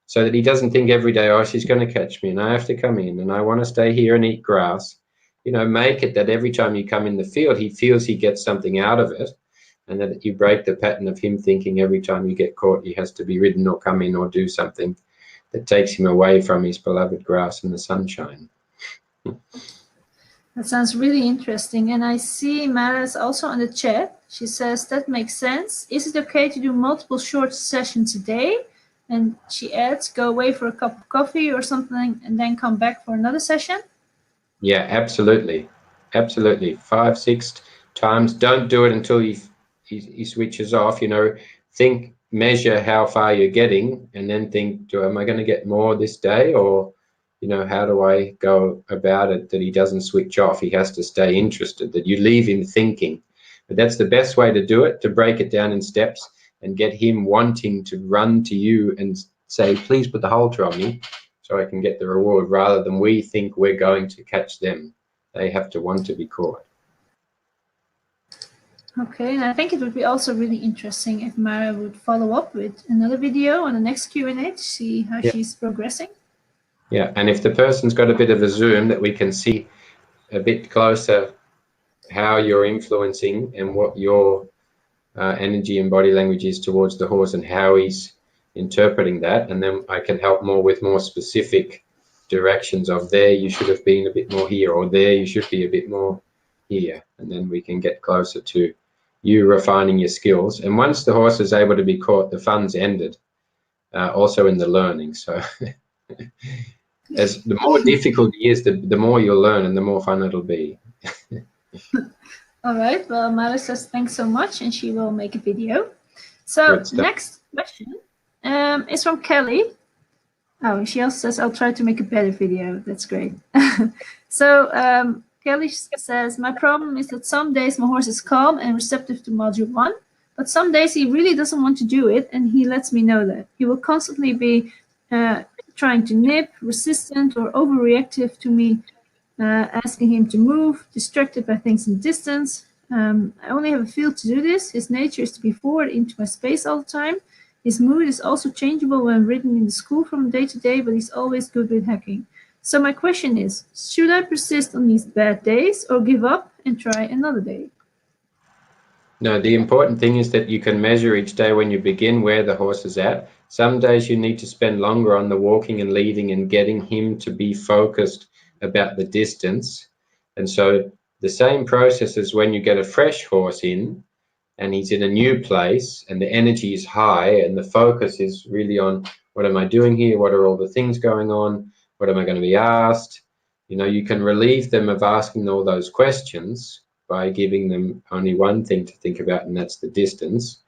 [SPEAKER 1] so that he doesn't think every day, she's going to catch me and I have to come in and I want to stay here and eat grass. Make it that every time you come in the field, he feels he gets something out of it, and that you break the pattern of him thinking every time you get caught, he has to be ridden or come in or do something that takes him away from his beloved grass and the sunshine.
[SPEAKER 2] That sounds really interesting. And I see Mara's also on the chat. She says, that makes sense. Is it okay to do multiple short sessions a day? And she adds, go away for a cup of coffee or something and then come back for another session?
[SPEAKER 1] Yeah, absolutely. Absolutely. 5, 6 times. Don't do it until he switches off. Think, measure how far you're getting, and then think, am I going to get more this day? Or, how do I go about it that he doesn't switch off? He has to stay interested, that you leave him thinking. But that's the best way to do it, to break it down in steps and get him wanting to run to you and say, please put the halter on me so I can get the reward, rather than we think we're going to catch them. They have to want to be caught.
[SPEAKER 2] Okay, and I think it would be also really interesting if Mara would follow up with another video on the next Q&A to see how she's progressing.
[SPEAKER 1] Yeah, and if the person's got a bit of a zoom that we can see a bit closer how you're influencing and what your energy and body language is towards the horse and how he's interpreting that, and then I can help more with more specific directions of there you should have been a bit more here, or there you should be a bit more here, and then we can get closer to you refining your skills. And once the horse is able to be caught, the fun's ended, also in the learning. So as the more difficult it is, the more you'll learn and the more fun it'll be.
[SPEAKER 2] All right. Well, Mara says thanks so much, and she will make a video. So next question is from Kelly. Oh, she also says, I'll try to make a better video. That's great. So Kelly says, my problem is that some days my horse is calm and receptive to module 1, but some days he really doesn't want to do it, and he lets me know that. He will constantly be trying to nip, resistant, or overreactive to me, asking him to move, distracted by things in distance. I only have a feel to do this. His nature is to be forward into my space all the time. His mood is also changeable when ridden in the school from day to day, but he's always good with hacking. So my question is, should I persist on these bad days or give up and try another day?
[SPEAKER 1] No, the important thing is that you can measure each day when you begin where the horse is at. Some days you need to spend longer on the walking and leading and getting him to be focused about the distance. And so the same process as when you get a fresh horse in and he's in a new place and the energy is high and the focus is really on what am I doing here? What are all the things going on? What am I going to be asked? You know, you can relieve them of asking all those questions by giving them only one thing to think about, and that's the distance.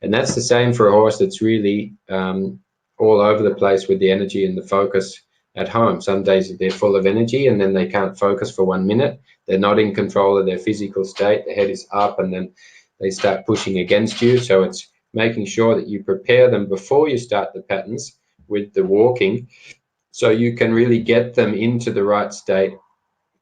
[SPEAKER 1] And that's the same for a horse that's really all over the place with the energy and the focus at home. Some days they're full of energy and then they can't focus for 1 minute. They're not in control of their physical state. The head is up and then they start pushing against you. So it's making sure that you prepare them before you start the patterns with the walking, so you can really get them into the right state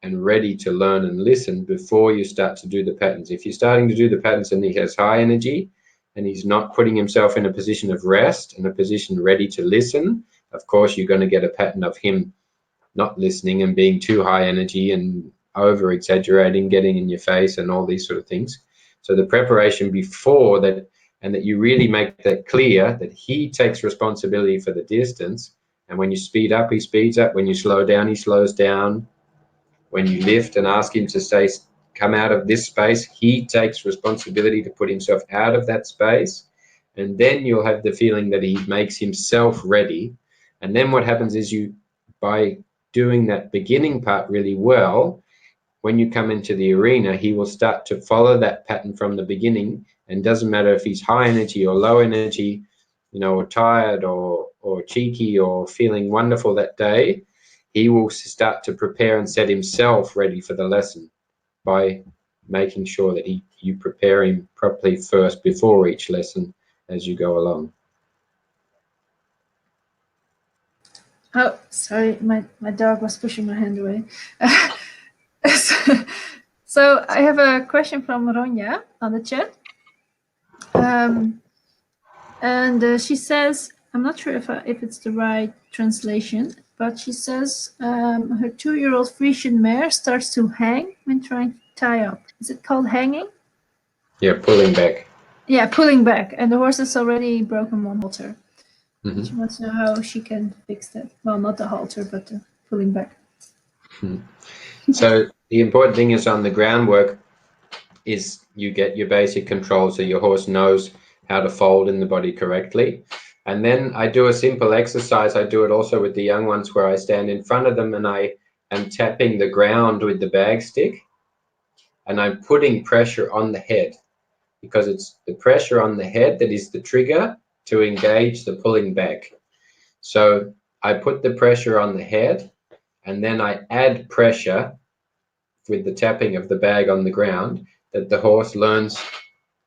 [SPEAKER 1] and ready to learn and listen before you start to do the patterns. If you're starting to do the patterns and he has high energy and he's not putting himself in a position of rest and a position ready to listen, of course you're going to get a pattern of him not listening and being too high energy and over exaggerating, getting in your face and all these sort of things. So the preparation before that, and that you really make that clear that he takes responsibility for the distance, and when you speed up he speeds up, when you slow down he slows down, when you lift and ask him to say, come out of this space, he takes responsibility to put himself out of that space. And then you'll have the feeling that he makes himself ready. And then what happens is you, by doing that beginning part really well, when you come into the arena, he will start to follow that pattern from the beginning. And doesn't matter if he's high energy or low energy, you know, or tired or cheeky or feeling wonderful that day, he will start to prepare and set himself ready for the lesson by making sure that you prepare him properly first before each lesson as you go along.
[SPEAKER 2] Oh, sorry, my dog was pushing my hand away. So I have a question from Ronja on the chat. And she says, I'm not sure if it's the right translation, but she says her 2-year-old Frisian mare starts to hang when trying to tie up. Is it called hanging?
[SPEAKER 1] Yeah, pulling back.
[SPEAKER 2] Yeah, pulling back. And the horse has already broken one halter.
[SPEAKER 1] Mm-hmm.
[SPEAKER 2] She wants to know how she can fix that. Well, not the halter, but the pulling back.
[SPEAKER 1] So the important thing is on the groundwork is you get your basic control so your horse knows how to fold in the body correctly. And then I do a simple exercise. I do it also with the young ones where I stand in front of them and I am tapping the ground with the bag stick and I'm putting pressure on the head, because it's the pressure on the head that is the trigger to engage the pulling back. So I put the pressure on the head and then I add pressure with the tapping of the bag on the ground, that the horse learns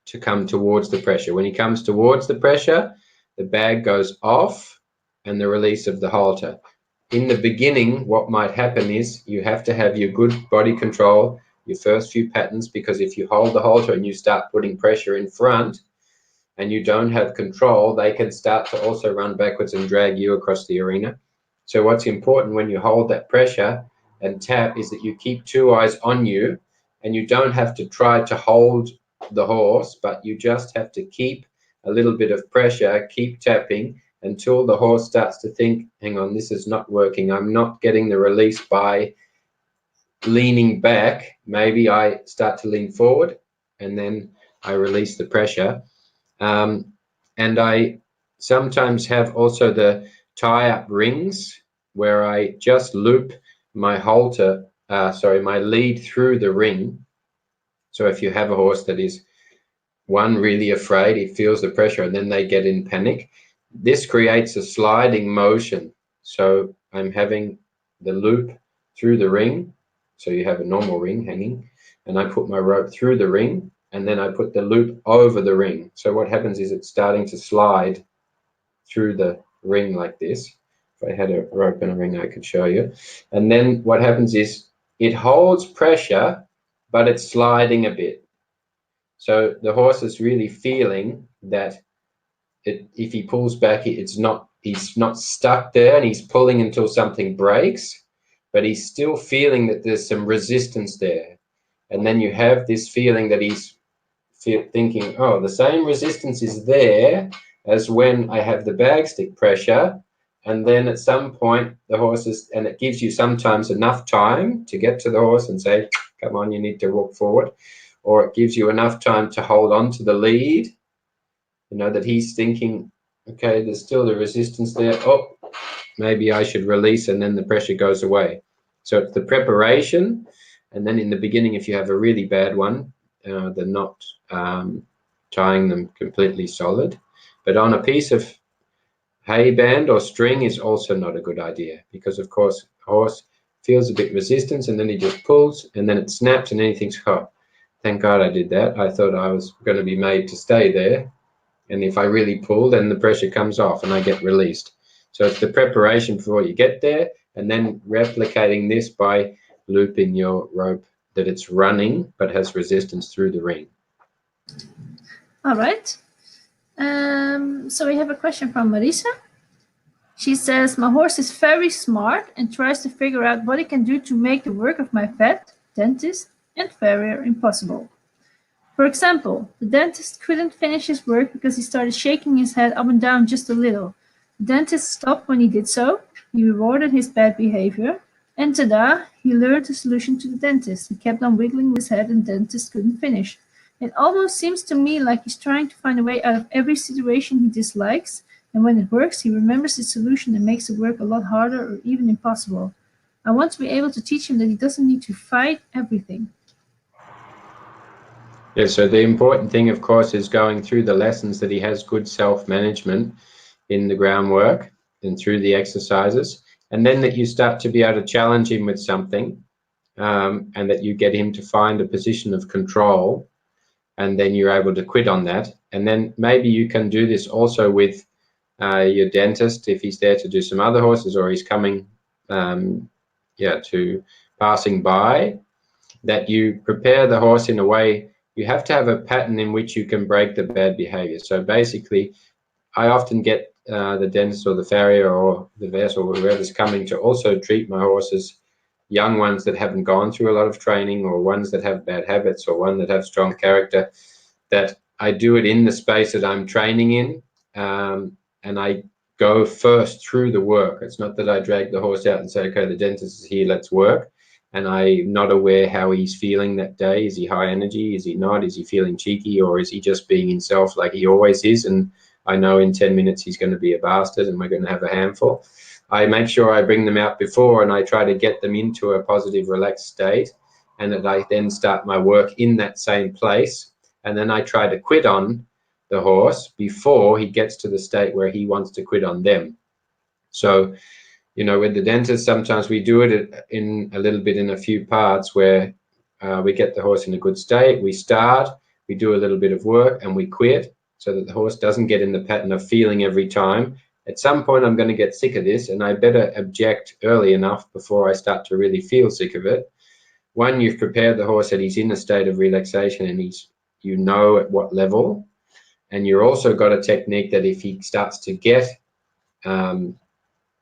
[SPEAKER 1] to come towards the pressure. When he comes towards the pressure, the bag goes off and the release of the halter. In the beginning, what might happen is you have to have your good body control, your first few patterns, because if you hold the halter and you start putting pressure in front and you don't have control, they can start to also run backwards and drag you across the arena. So what's important when you hold that pressure and tap is that you keep 2 eyes on you, and you don't have to try to hold the horse, but you just have to keep a little bit of pressure, keep tapping until the horse starts to think, hang on, this is not working. I'm not getting the release by leaning back. Maybe I start to lean forward and then I release the pressure. And I sometimes have also the tie-up rings where I just loop my halter, my lead through the ring. So if you have a horse that is really afraid, he feels the pressure and then they get in panic, this creates a sliding motion. So I'm having the loop through the ring. So you have a normal ring hanging, and I put my rope through the ring, and then I put the loop over the ring. So what happens is it's starting to slide through the ring like this. If I had a rope and a ring, I could show you. And then what happens is it holds pressure, but it's sliding a bit. So the horse is really feeling that if he pulls back, he's not stuck there and he's pulling until something breaks, but he's still feeling that there's some resistance there. And then you have this feeling that he's thinking, oh, the same resistance is there as when I have the bag stick pressure. And then at some point the horse and it gives you sometimes enough time to get to the horse and say, come on, you need to walk forward. Or it gives you enough time to hold on to the lead, that he's thinking, okay, there's still the resistance there. Oh, maybe I should release, and then the pressure goes away. So it's the preparation. And then in the beginning, if you have a really bad one, they're not tying them completely solid. But on a piece of hay band or string is also not a good idea, because of course a horse feels a bit resistance and then he just pulls and then it snaps and then he thinks, oh, thank God I did that. I thought I was going to be made to stay there. And if I really pull, then the pressure comes off and I get released. So it's the preparation before you get there, and then replicating this by looping your rope that it's running but has resistance through the ring.
[SPEAKER 2] All right. So we have a question from Marisa. She says, my horse is very smart and tries to figure out what he can do to make the work of my vet, dentist, and farrier impossible. For example, the dentist couldn't finish his work because he started shaking his head up and down just a little. The dentist stopped when he did so. He rewarded his bad behavior, and ta-da, he learned the solution to the dentist. He kept on wiggling his head and the dentist couldn't finish. It almost seems to me like he's trying to find a way out of every situation he dislikes, and when it works, he remembers the solution and makes the work a lot harder or even impossible. I want to be able to teach him that he doesn't need to fight everything.
[SPEAKER 1] Yeah, so the important thing, of course, is going through the lessons that he has good self-management in the groundwork and through the exercises, and then that you start to be able to challenge him with something, and that you get him to find a position of control, and then you're able to quit on that. And then maybe you can do this also with your dentist if he's there to do some other horses, or he's coming to passing by, that you prepare the horse in a way. You have to have a pattern in which you can break the bad behavior. So basically, I often get the dentist or the farrier or the vet or whoever's coming to also treat my horses, young ones that haven't gone through a lot of training, or ones that have bad habits, or one that have strong character, that I do it in the space that I'm training in, and I go first through the work. It's not that I drag the horse out and say, okay, the dentist is here, let's work. And I'm not aware how he's feeling that day. Is he high energy? Is he not? Is he feeling cheeky? Or is he just being himself like he always is? And I know in 10 minutes he's going to be a bastard and we're going to have a handful. I make sure I bring them out before and I try to get them into a positive, relaxed state, and that I then start my work in that same place. And then I try to quit on the horse before he gets to the state where he wants to quit on them. So, with the dentist, sometimes we do it in a little bit in a few parts where we get the horse in a good state. We start, we do a little bit of work, and we quit, so that the horse doesn't get in the pattern of feeling every time. At some point, I'm going to get sick of this, and I better object early enough before I start to really feel sick of it. One, you've prepared the horse that he's in a state of relaxation, and he's, at what level. And you've also got a technique that if he starts to get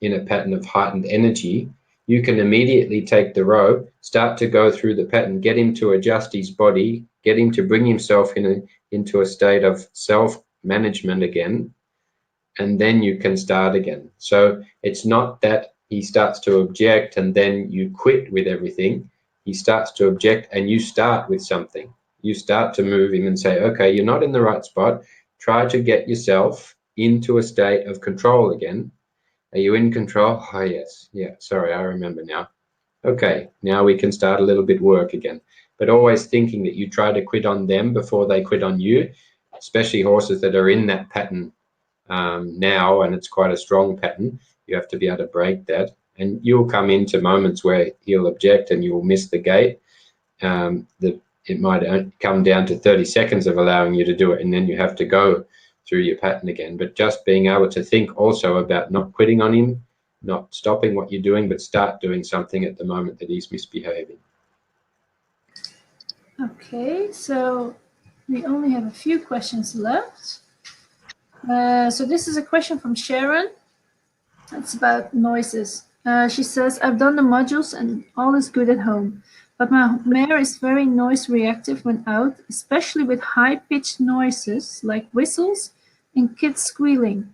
[SPEAKER 1] in a pattern of heightened energy, you can immediately take the rope, start to go through the pattern, get him to adjust his body, get him to bring himself into a state of self-management again, and then you can start again. So it's not that he starts to object and then you quit with everything. He starts to object and you start with something. You start to move him and say, okay, you're not in the right spot. Try to get yourself into a state of control again. Are you in control? Oh, yes. Yeah, sorry, I remember now. Okay, now we can start a little bit work again. But always thinking that you try to quit on them before they quit on you, especially horses that are in that pattern now, and it's quite a strong pattern. You have to be able to break that. And you'll come into moments where he'll object and you will miss the gate. It might come down to 30 seconds of allowing you to do it, and then you have to go through your pattern again. But just being able to think also about not quitting on him, not stopping what you're doing, but start doing something at the moment that he's misbehaving.
[SPEAKER 2] Okay, so we only have a few questions left. So this is a question from Sharon. It's about noises. She says, I've done the modules and all is good at home, but my mare is very noise reactive when out, especially with high-pitched noises like whistles and kids squealing.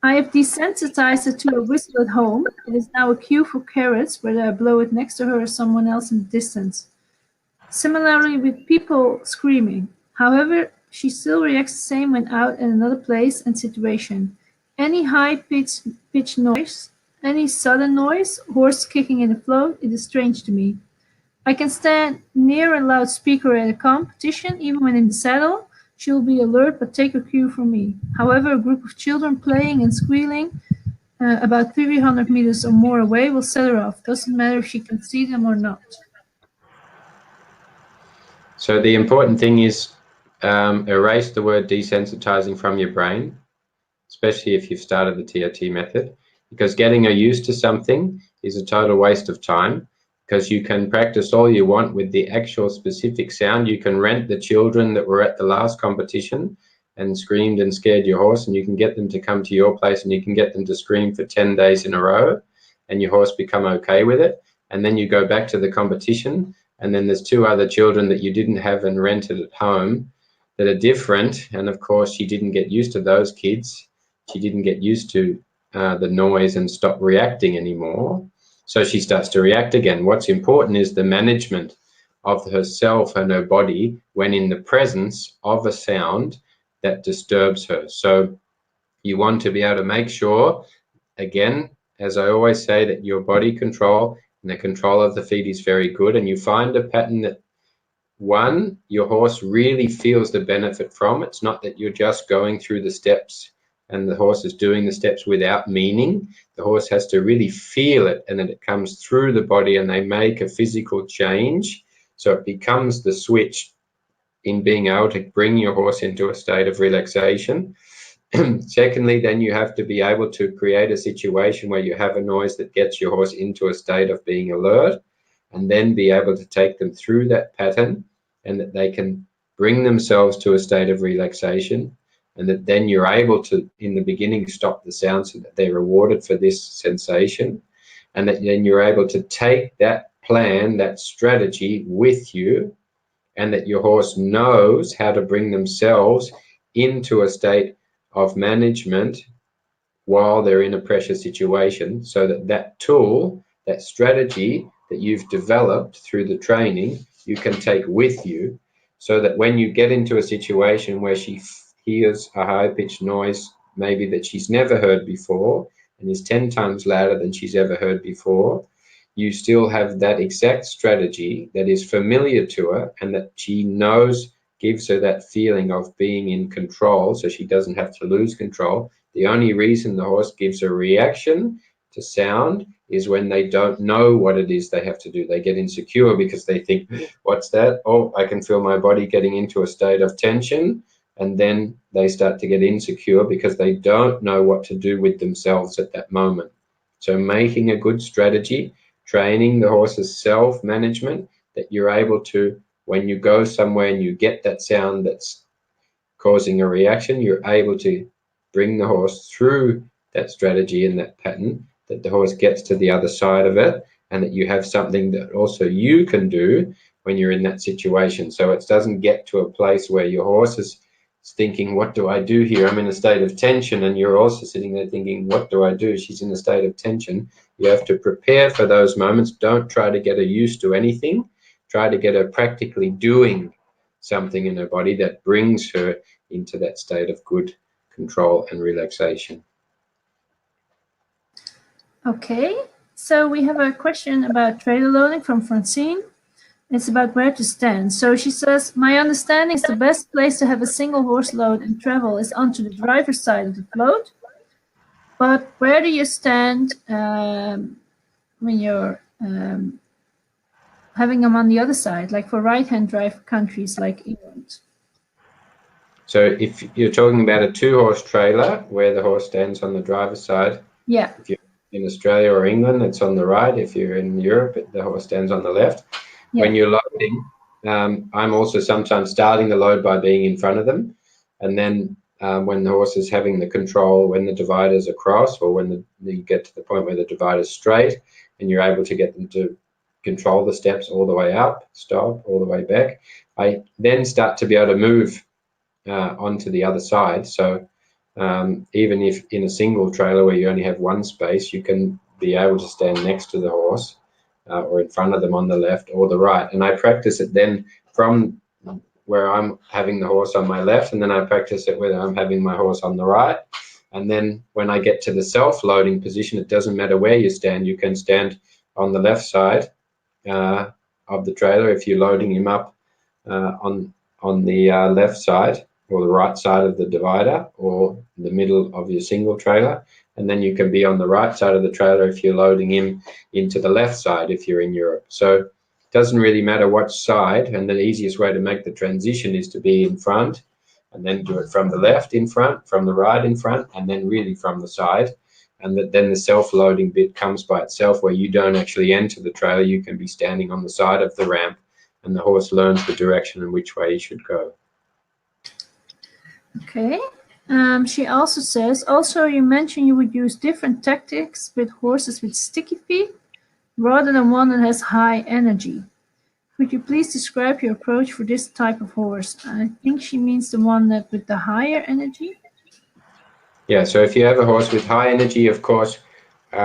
[SPEAKER 2] I have desensitized her to a whistle at home. It is now a cue for carrots, whether I blow it next to her or someone else in the distance. Similarly with people screaming. However, she still reacts the same when out in another place and situation. Any high-pitched noise, any sudden noise, horse kicking in the float, it is strange to me. I can stand near a loudspeaker at a competition, even when in the saddle. She will be alert but take her cue from me. However, a group of children playing and squealing about 300 meters or more away will set her off. Doesn't matter if she can see them or not.
[SPEAKER 1] So the important thing is erase the word desensitizing from your brain, especially if you've started the TRT method, because getting her used to something is a total waste of time, because you can practice all you want with the actual specific sound. You can rent the children that were at the last competition and screamed and scared your horse, and you can get them to come to your place and you can get them to scream for 10 days in a row and your horse become okay with it. And then you go back to the competition and then there's 2 other children that you didn't have and rented at home that are different. And of course, she didn't get used to those kids. She didn't get used to the noise and stop reacting anymore. So she starts to react again. What's important is the management of herself and her body when in the presence of a sound that disturbs her. So you want to be able to make sure, again, as I always say, that your body control and the control of the feet is very good, and you find a pattern that, one, your horse really feels the benefit from. It's not that you're just going through the steps and the horse is doing the steps without meaning. The horse has to really feel it, and then it comes through the body and they make a physical change. So it becomes the switch in being able to bring your horse into a state of relaxation. Secondly, then you have to be able to create a situation where you have a noise that gets your horse into a state of being alert, and then be able to take them through that pattern and that they can bring themselves to a state of relaxation, and that then you're able to, in the beginning, stop the sound so that they're rewarded for this sensation, and that then you're able to take that plan, that strategy with you, and that your horse knows how to bring themselves into a state of management while they're in a pressure situation, so that that tool, that strategy that you've developed through the training, you can take with you, so that when you get into a situation where she hears a high-pitched noise, maybe that she's never heard before and is 10 times louder than she's ever heard before, you still have that exact strategy that is familiar to her and that she knows gives her that feeling of being in control, so she doesn't have to lose control. The only reason the horse gives a reaction to sound is when they don't know what it is they have to do. They get insecure because they think, what's that? Oh, I can feel my body getting into a state of tension. And then they start to get insecure because they don't know what to do with themselves at that moment. So making a good strategy, training the horse's self-management, that you're able to, when you go somewhere and you get that sound that's causing a reaction, you're able to bring the horse through that strategy and that pattern that the horse gets to the other side of it, and that you have something that also you can do when you're in that situation. So it doesn't get to a place where your horse is thinking, what do I do here? I'm in a state of tension, and you're also sitting there thinking, what do I do? She's in a state of tension. You have to prepare for those moments. Don't try to get her used to anything. Try to get her practically doing something in her body that brings her into that state of good control and relaxation.
[SPEAKER 2] Okay, so we have a question about trailer loading from Francine. It's about where to stand. So she says, my understanding is the best place to have a single horse load and travel is onto the driver's side of the float. But where do you stand when you're having them on the other side, like for right-hand drive countries like England?
[SPEAKER 1] So if you're talking about a two-horse trailer where the horse stands on the driver's side,
[SPEAKER 2] yeah.
[SPEAKER 1] If you're in Australia or England, it's on the right. If you're in Europe, the horse stands on the left.
[SPEAKER 2] Yeah.
[SPEAKER 1] When you're loading, I'm also sometimes starting the load by being in front of them. And then when the horse is having the control, when the divider's across, or when you get to the point where the divider's straight, and you're able to get them to control the steps all the way up, stop, all the way back, I then start to be able to move onto the other side. So even if in a single trailer where you only have one space, you can be able to stand next to the horse or in front of them on the left or the right. And I practice it then from where I'm having the horse on my left, and then I practice it where I'm having my horse on the right. And then when I get to the self-loading position, it doesn't matter where you stand. You can stand on the left side of the trailer if you're loading him up on the left side, or the right side of the divider, or the middle of your single trailer. And then you can be on the right side of the trailer if you're loading him into the left side if you're in Europe. So it doesn't really matter what side, and the easiest way to make the transition is to be in front, and then do it from the left in front, from the right in front, and then really from the side. And then the self-loading bit comes by itself, where you don't actually enter the trailer. You can be standing on the side of the ramp, and the horse learns the direction and which way he should go.
[SPEAKER 2] Okay. She also says, you mentioned you would use different tactics with horses with sticky feet rather than one that has high energy. Could you please describe your approach for this type of horse? I think she means the one that with the higher energy.
[SPEAKER 1] Yeah, so if you have a horse with high energy, of course, they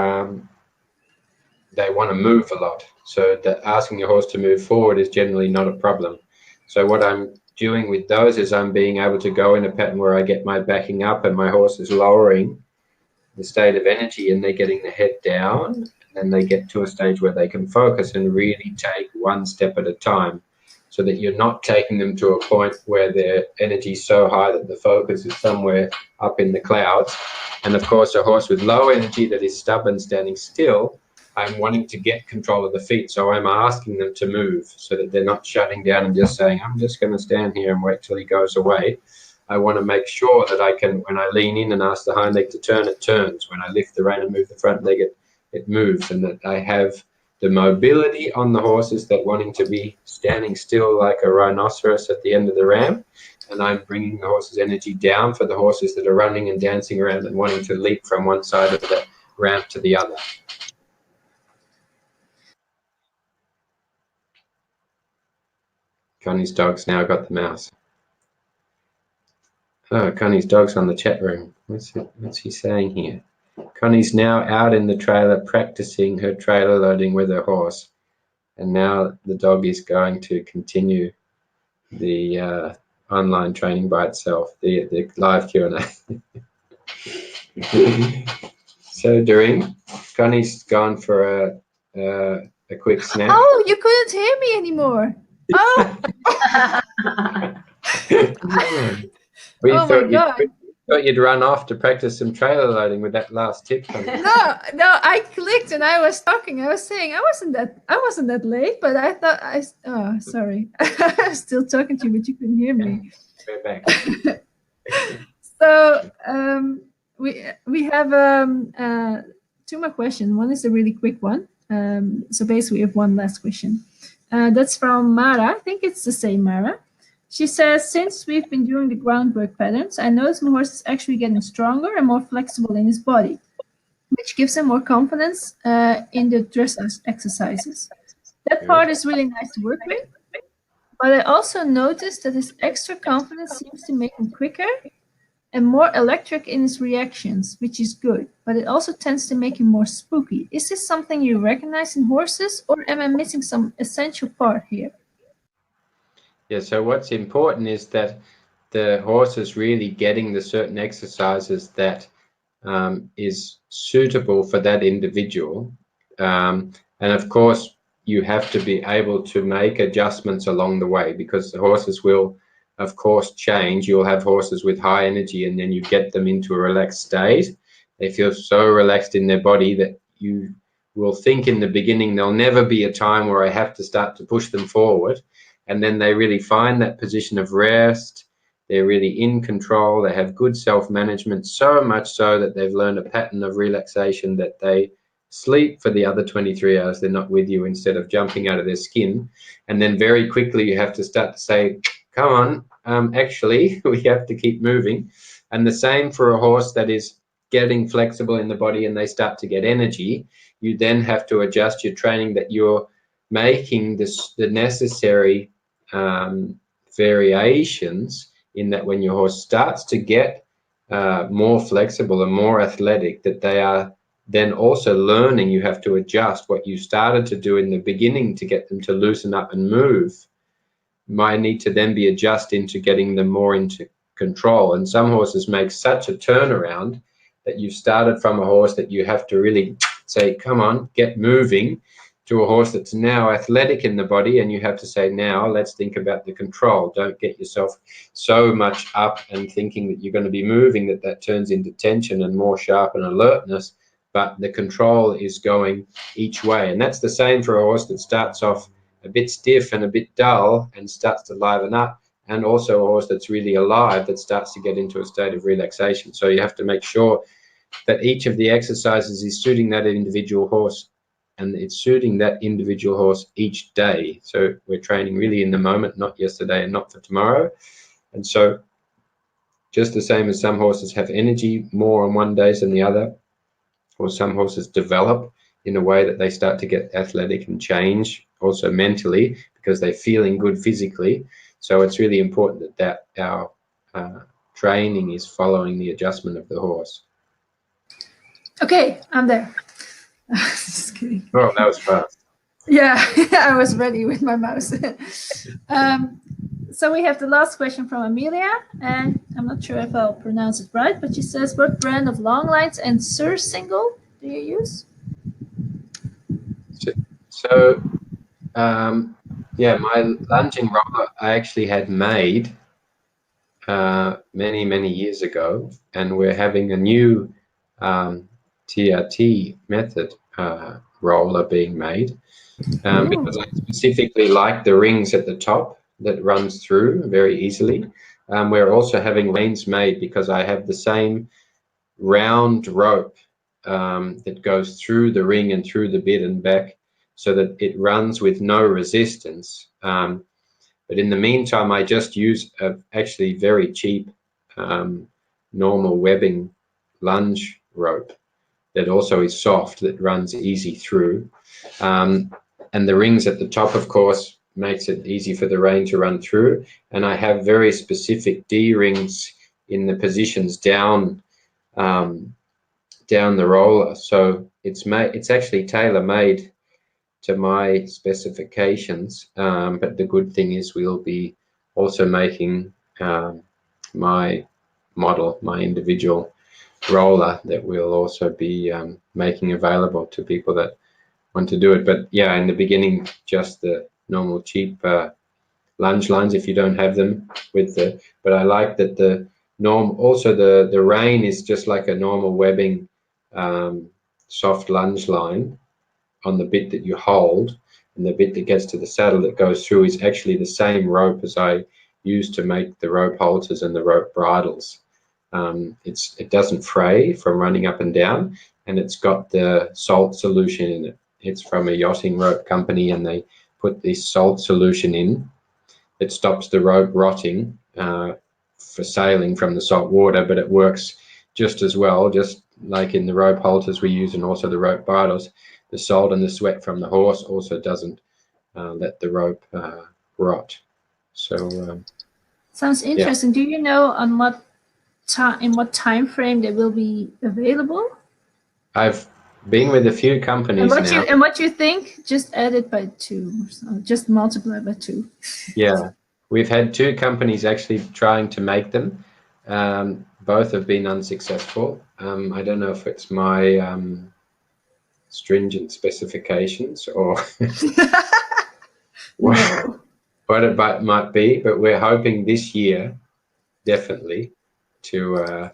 [SPEAKER 1] want to move a lot. So asking your horse to move forward is generally not a problem. So what I'm doing with those is I'm being able to go in a pattern where I get my backing up and my horse is lowering the state of energy, and they're getting the head down, and then they get to a stage where they can focus and really take one step at a time, so that you're not taking them to a point where their energy is so high that the focus is somewhere up in the clouds. And of course, a horse with low energy that is stubborn, standing still, I'm wanting to get control of the feet, so I'm asking them to move so that they're not shutting down and just saying, I'm just going to stand here and wait till he goes away. I want to make sure that I can, when I lean in and ask the hind leg to turn, it turns. When I lift the rein and move the front leg, it moves, and that I have the mobility on the horses that wanting to be standing still like a rhinoceros at the end of the ramp, and I'm bringing the horse's energy down for the horses that are running and dancing around and wanting to leap from one side of the ramp to the other. Connie's dog's now got the mouse. Oh, Connie's dog's on the chat room. What's he saying here? Connie's now out in the trailer practicing her trailer loading with her horse. And now the dog is going to continue the online training by itself, the live Q&A. So, Doreen, Connie's gone for a quick snack.
[SPEAKER 2] Oh, you couldn't hear me anymore. Oh.
[SPEAKER 1] We
[SPEAKER 2] Oh my God.
[SPEAKER 1] thought you'd run off to practice some trailer loading with that last tip.
[SPEAKER 2] No, I clicked and I was talking. I was saying I wasn't that late, but I thought sorry. I was still talking to you, but you couldn't hear me.
[SPEAKER 1] We're back.
[SPEAKER 2] So we have two more questions. One is a really quick one. So basically we have one last question. That's from Mara. I think it's the same Mara. She says, since we've been doing the groundwork patterns, I noticed my horse is actually getting stronger and more flexible in his body. which gives them more confidence in the dress exercises. That part is really nice to work with. But I also noticed that his extra confidence seems to make him quicker and more electric in his reactions, which is good, but it also tends to make him more spooky. Is this something you recognize in horses, or am I missing some essential part here?
[SPEAKER 1] Yeah, so what's important is that the horse is really getting the certain exercises that is suitable for that individual. And of course, you have to be able to make adjustments along the way, because the horses will, of course, change. You'll have horses with high energy, and then you get them into a relaxed state. They feel so relaxed in their body that you will think in the beginning there'll never be a time where I have to start to push them forward. And then they really find that position of rest. They're really in control. They have good self-management, so much so that they've learned a pattern of relaxation that they sleep for the other 23 hours. They're not with you, instead of jumping out of their skin. And then very quickly you have to start to say, come on, actually, we have to keep moving. And the same for a horse that is getting flexible in the body and they start to get energy. You then have to adjust your training, that you're making the necessary variations, in that when your horse starts to get more flexible and more athletic, that they are then also learning. You have to adjust what you started to do in the beginning to get them to loosen up and move. Might need to then be adjusted into getting them more into control. And some horses make such a turnaround that you've started from a horse that you have to really say, come on, get moving, to a horse that's now athletic in the body, and you have to say, now let's think about the control. Don't get yourself so much up and thinking that you're going to be moving that turns into tension and more sharp and alertness, but the control is going each way. And that's the same for a horse that starts off a bit stiff and a bit dull and starts to liven up, and also a horse that's really alive that starts to get into a state of relaxation. So you have to make sure that each of the exercises is suiting that individual horse, and it's suiting that individual horse each day. So we're training really in the moment, not yesterday and not for tomorrow. And so just the same as some horses have energy more on one day than the other, or some horses develop in a way that they start to get athletic and change also mentally because they're feeling good physically. So it's really important that our training is following the adjustment of the horse.
[SPEAKER 2] Okay, I'm there. Just kidding.
[SPEAKER 1] Oh, that was fast.
[SPEAKER 2] Yeah, I was ready with my mouse. So we have the last question from Amelia, and I'm not sure if I'll pronounce it right, but she says, what brand of long lines and surcingle do you use?
[SPEAKER 1] So yeah, my lunging roller I actually had made many years ago, and we're having a new TRT method roller being made, because I specifically like the rings at the top that runs through very easily. We're also having reins made because I have the same round rope that goes through the ring and through the bit and back, so that it runs with no resistance. But in the meantime, I just use a actually very cheap normal webbing lunge rope that also is soft, that runs easy through. And the rings at the top, of course, makes it easy for the rein to run through. And I have very specific D-rings in the positions down the roller. So it's actually tailor-made to my specifications, but the good thing is we'll be also making my model, my individual roller, that we'll also be making available to people that want to do it. But yeah, in the beginning, just the normal cheap lunge lines if you don't have them with the, but I like that the the rein is just like a normal webbing soft lunge line on the bit that you hold, and the bit that gets to the saddle that goes through is actually the same rope as I use to make the rope halters and the rope bridles. It doesn't fray from running up and down, and it's got the salt solution in it. It's from a yachting rope company, and they put this salt solution in. It stops the rope rotting for sailing from the salt water, but it works just as well, just like in the rope halters we use and also the rope bridles. The salt and the sweat from the horse also doesn't let the rope rot. So
[SPEAKER 2] sounds interesting. Do you know on what in what time frame they will be available?
[SPEAKER 1] I've been with a few companies now.
[SPEAKER 2] And what you think? Just add it by 2. So just multiply by 2.
[SPEAKER 1] Yeah, we've had 2 companies actually trying to make them. Both have been unsuccessful. I don't know if it's my stringent specifications or what it might be, but we're hoping this year definitely to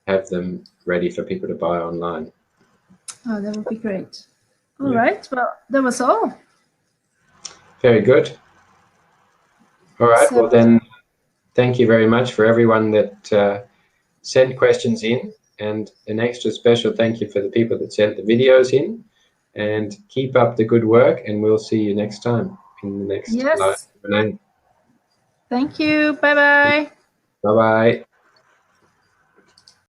[SPEAKER 1] have them ready for people to buy online.
[SPEAKER 2] Oh, that would be great. All right, well, that was all.
[SPEAKER 1] Very good. All right,
[SPEAKER 2] So,
[SPEAKER 1] well then, thank you very much for everyone that sent questions in, and an extra special thank you for the people that sent the videos in, and keep up the good work, and we'll see you next time in the next live Q&A.
[SPEAKER 2] Thank you. Bye-bye.
[SPEAKER 1] Bye-bye.